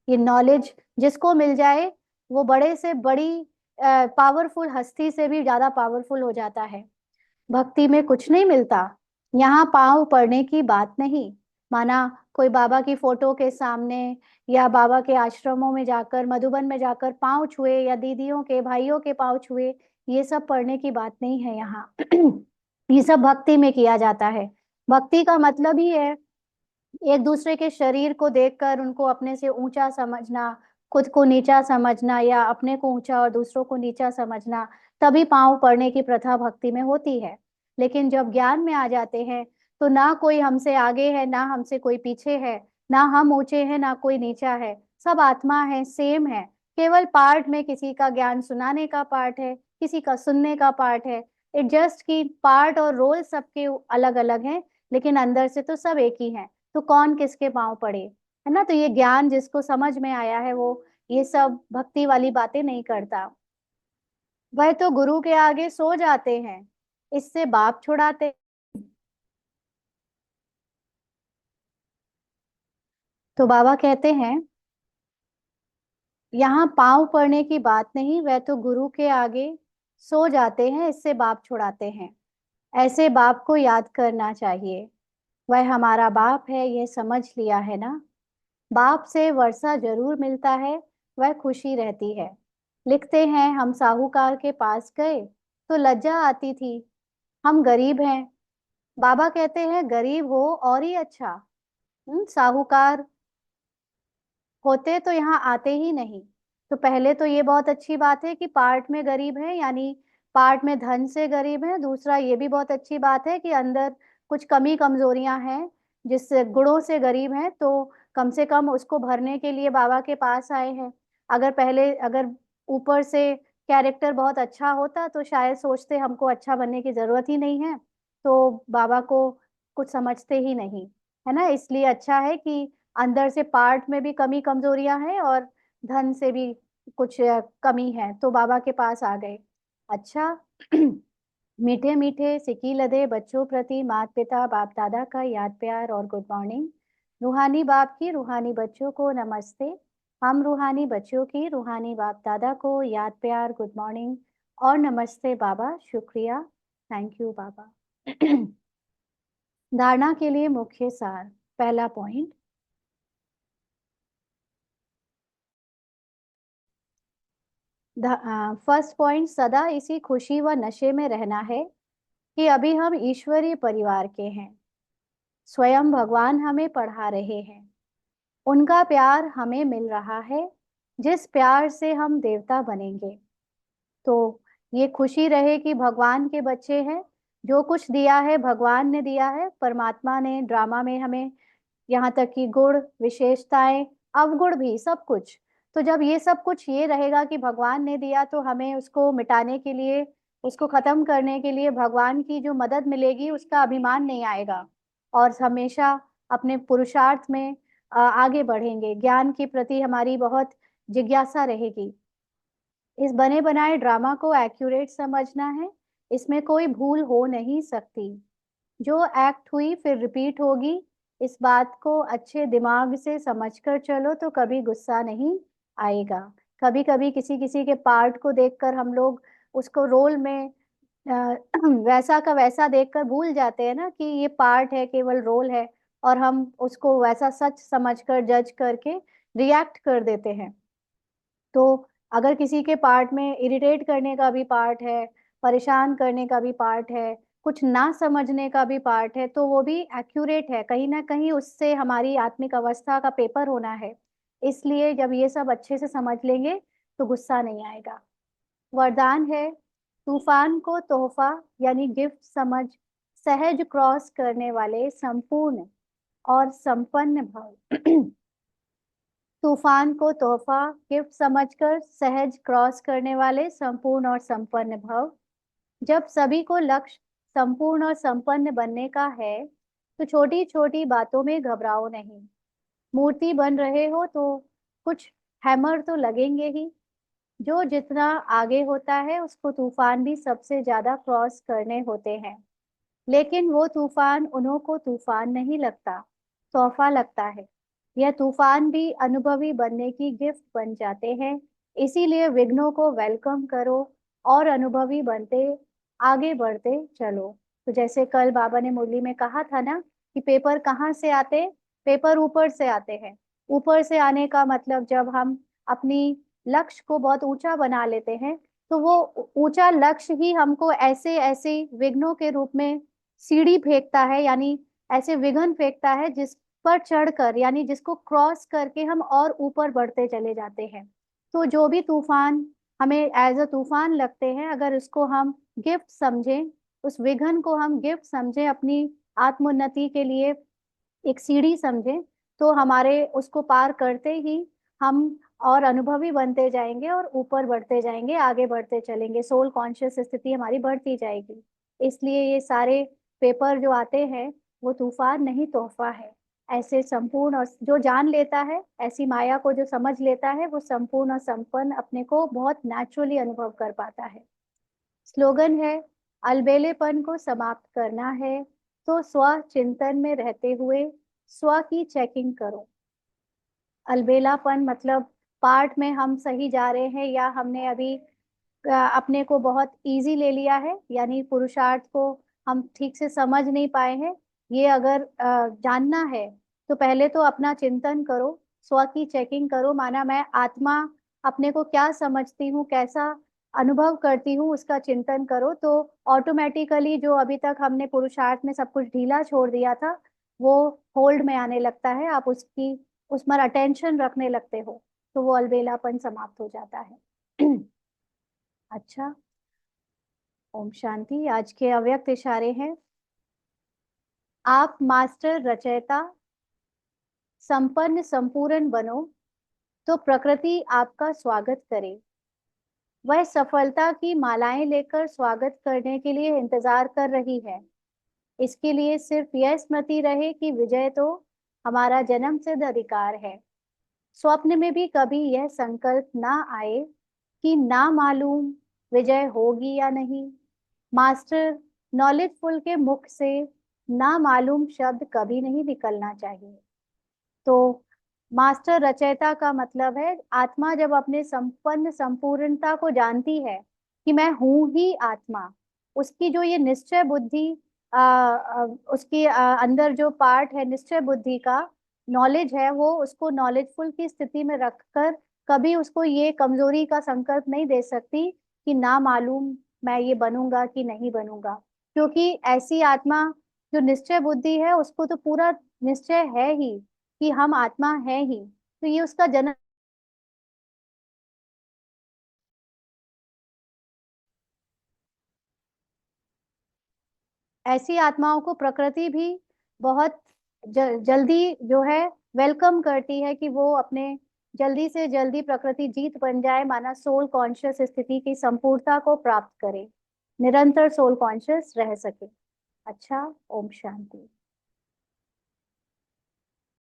ये नॉलेज जिसको मिल जाए वो बड़े से बड़ी पावरफुल हस्ती से भी ज्यादा पावरफुल हो जाता है। भक्ति में कुछ नहीं मिलता, यहाँ पांव पड़ने की बात नहीं। माना कोई बाबा की फोटो के सामने या बाबा के आश्रमों में जाकर, मधुबन में जाकर पांव छुए, या दीदियों के भाइयों के पांव छुए, ये सब पढ़ने की बात नहीं है यहाँ। ये सब भक्ति में किया जाता है। भक्ति का मतलब ही है एक दूसरे के शरीर को देखकर उनको अपने से ऊंचा समझना, खुद को नीचा समझना, या अपने को ऊंचा और दूसरों को नीचा समझना। तभी पांव पड़ने की प्रथा भक्ति में होती है। लेकिन जब ज्ञान में आ जाते हैं तो ना कोई हमसे आगे है, ना हमसे कोई पीछे है, ना हम ऊंचे हैं ना कोई नीचा है, सब आत्मा है, सेम है। केवल पार्ट में किसी का ज्ञान सुनाने का पार्ट है, किसी का सुनने का पार्ट है। इट जस्ट की पार्ट और रोल सबके अलग अलग हैं, लेकिन अंदर से तो सब एक ही हैं। तो कौन किसके पांव पड़े, है ना। तो ये ज्ञान जिसको समझ में आया है वो ये सब भक्ति वाली बातें नहीं करता। वह तो गुरु के आगे सो जाते हैं, इससे बाप छुड़ाते। तो बाबा कहते हैं यहाँ पांव पड़ने की बात नहीं, वह तो गुरु के आगे सो जाते हैं, इससे बाप छुड़ाते हैं। ऐसे बाप को याद करना चाहिए, वह हमारा बाप है, ये समझ लिया है ना। बाप से वर्षा जरूर मिलता है, वह खुशी रहती है। लिखते हैं हम साहूकार के पास गए तो लज्जा आती थी, हम गरीब हैं। बाबा कहते हैं गरीब हो और ही अच्छा। साहूकार होते तो यहाँ आते ही नहीं। तो पहले तो ये बहुत अच्छी बात है कि पार्ट में गरीब है, यानी पार्ट में धन से गरीब है। दूसरा ये भी बहुत अच्छी बात है कि अंदर कुछ कमी कमजोरियां हैं, जिससे गुणों से गरीब हैं, तो कम से कम उसको भरने के लिए बाबा के पास आए हैं। अगर ऊपर से कैरेक्टर बहुत अच्छा होता तो शायद सोचते हमको अच्छा बनने की जरूरत ही नहीं है, तो बाबा को कुछ समझते ही नहीं, है ना। इसलिए अच्छा है कि अंदर से पार्ट में भी कमी कमजोरियां हैं और धन से भी कुछ कमी है, तो बाबा के पास आ गए। अच्छा। मीठे मीठे सिकी लदे बच्चों प्रति माता पिता बाप दादा का याद प्यार और गुड मॉर्निंग। रूहानी बाप की रूहानी बच्चों को नमस्ते। हम रूहानी बच्चों की रूहानी बाप दादा को याद प्यार गुड मॉर्निंग और नमस्ते बाबा, शुक्रिया, थैंक यू बाबा। धारणा के लिए मुख्य सार। पहला पॉइंट, फर्स्ट पॉइंट, सदा इसी खुशी व नशे में रहना है कि अभी हम ईश्वरीय परिवार के हैं। स्वयं भगवान हमें पढ़ा रहे हैं, उनका प्यार हमें मिल रहा है, जिस प्यार से हम देवता बनेंगे। तो ये खुशी रहे कि भगवान के बच्चे हैं, जो कुछ दिया है भगवान ने दिया है, परमात्मा ने ड्रामा में हमें यहाँ तक कि गुण, विशेषताएं, अवगुण भी, सब कुछ। तो जब ये सब कुछ ये रहेगा कि भगवान ने दिया, तो हमें उसको मिटाने के लिए, उसको खत्म करने के लिए भगवान की जो मदद मिलेगी उसका अभिमान नहीं आएगा, और हमेशा अपने पुरुषार्थ में आगे बढ़ेंगे। ज्ञान के प्रति हमारी बहुत जिज्ञासा रहेगी। इस बने बनाए ड्रामा को एक्यूरेट समझना है, इसमें कोई भूल हो नहीं सकती। जो एक्ट हुई फिर रिपीट होगी, इस बात को अच्छे दिमाग से समझकर चलो तो कभी गुस्सा नहीं आएगा। कभी कभी किसी किसी के पार्ट को देखकर हम लोग उसको रोल में वैसा का वैसा देखकर भूल जाते हैं ना कि ये पार्ट है, केवल रोल है, और हम उसको वैसा सच समझकर जज करके रिएक्ट कर देते हैं। तो अगर किसी के पार्ट में इरिटेट करने का भी पार्ट है, परेशान करने का भी पार्ट है, कुछ ना समझने का भी पार्ट है, तो वो भी एक्यूरेट है, कहीं ना कहीं उससे हमारी आत्मिक अवस्था का पेपर होना है। इसलिए जब ये सब अच्छे से समझ लेंगे तो गुस्सा नहीं आएगा। वरदान है, तूफान को तोहफा यानी गिफ्ट समझ सहज क्रॉस करने वाले संपूर्ण और संपन्न भव। तूफान को तोहफा गिफ्ट समझकर सहज क्रॉस करने वाले संपूर्ण और संपन्न भव। जब सभी को लक्ष्य संपूर्ण और संपन्न बनने का है, तो छोटी छोटी बातों में घबराओ नहीं। मूर्ति बन रहे हो तो कुछ हैमर तो लगेंगे ही। जो जितना आगे होता है उसको तूफान भी सबसे ज्यादा क्रॉस करने होते हैं, लेकिन वो तूफान उन्हों को तूफान नहीं लगता, तोहफा लगता है। यह तूफान भी अनुभवी बनने की गिफ्ट बन जाते हैं। इसीलिए विघ्नों को वेलकम करो और अनुभवी बनते आगे बढ़ते चलो। तो जैसे कल बाबा ने मुरली में कहा था ना कि पेपर कहाँ से आते, पेपर ऊपर से आते हैं। ऊपर से आने का मतलब जब हम अपनी लक्ष्य को बहुत ऊंचा बना लेते हैं, तो वो ऊंचा लक्ष्य ही हमको ऐसे ऐसे विघ्नों के रूप में सीढ़ी फेंकता है, यानी ऐसे विघन फेंकता है जिस पर चढ़कर, यानी जिसको क्रॉस करके हम और ऊपर बढ़ते चले जाते हैं। तो जो भी तूफान हमें एज अ तूफान लगते हैं, अगर उसको हम गिफ्ट समझें, उस विघन को हम गिफ्ट समझें, अपनी आत्मोन्नति के लिए एक सीढ़ी समझें, तो हमारे उसको पार करते ही हम और अनुभवी बनते जाएंगे और ऊपर बढ़ते जाएंगे, आगे बढ़ते चलेंगे, सोल कॉन्शियस स्थिति हमारी बढ़ती जाएगी। इसलिए ये सारे पेपर जो आते हैं वो तूफान नहीं, तोहफा है। ऐसे संपूर्ण और जो जान लेता है, ऐसी माया को जो समझ लेता है, वो संपूर्ण और संपन्न अपने को बहुत नेचुरली अनुभव कर पाता है। स्लोगन है, अलबेलेपन को समाप्त करना है तो स्व चिंतन में रहते हुए स्व की चेकिंग करो। अलबेलापन मतलब पार्ट में हम सही जा रहे हैं या हमने अभी अपने को बहुत इजी ले लिया है, यानी पुरुषार्थ को हम ठीक से समझ नहीं पाए हैं। ये अगर जानना है तो पहले तो अपना चिंतन करो, स्व की चेकिंग करो, माना मैं आत्मा अपने को क्या समझती हूँ, कैसा अनुभव करती हूँ, उसका चिंतन करो। तो ऑटोमेटिकली जो अभी तक हमने पुरुषार्थ में सब कुछ ढीला छोड़ दिया था, वो होल्ड में आने लगता है, आप उसकी उस पर अटेंशन रखने लगते हो, तो वो अलबेलापन समाप्त हो जाता है। अच्छा। ओम शांति। आज के अव्यक्त इशारे हैं। आप मास्टर रचयिता संपन्न संपूर्ण बनो तो प्रकृति आपका स्वागत करे। वह सफलता की मालाएं लेकर स्वागत करने के लिए इंतजार कर रही है। इसके लिए सिर्फ यह स्मृति रहे कि विजय तो हमारा जन्म सिद्ध अधिकार है। स्वप्न में भी कभी यह संकल्प ना आए कि ना मालूम विजय होगी या नहीं। मास्टर नॉलेजफुल के मुख से ना मालूम शब्द कभी नहीं निकलना चाहिए। तो मास्टर रचयिता का मतलब है आत्मा जब अपने संपन्न संपूर्णता को जानती है कि मैं हूं ही आत्मा, उसकी जो ये निश्चय बुद्धि उसकी अंदर जो पार्ट है निश्चय बुद्धि का नॉलेज है, वो उसको नॉलेजफुल की स्थिति में रखकर कभी उसको ये कमजोरी का संकल्प नहीं दे सकती कि ना मालूम मैं ये बनूंगा कि नहीं बनूंगा। क्योंकि ऐसी आत्मा जो निश्चय बुद्धि है उसको तो पूरा निश्चय है ही कि हम आत्मा है ही। तो ये उसका जन्म। ऐसी आत्माओं को प्रकृति भी बहुत जल्दी जो है वेलकम करती है कि वो अपने जल्दी से जल्दी प्रकृति जीत बन जाए, माना सोल कॉन्शियस स्थिति की संपूर्णता को प्राप्त करे, निरंतर सोल कॉन्शियस रह सके। अच्छा, ओम शांति।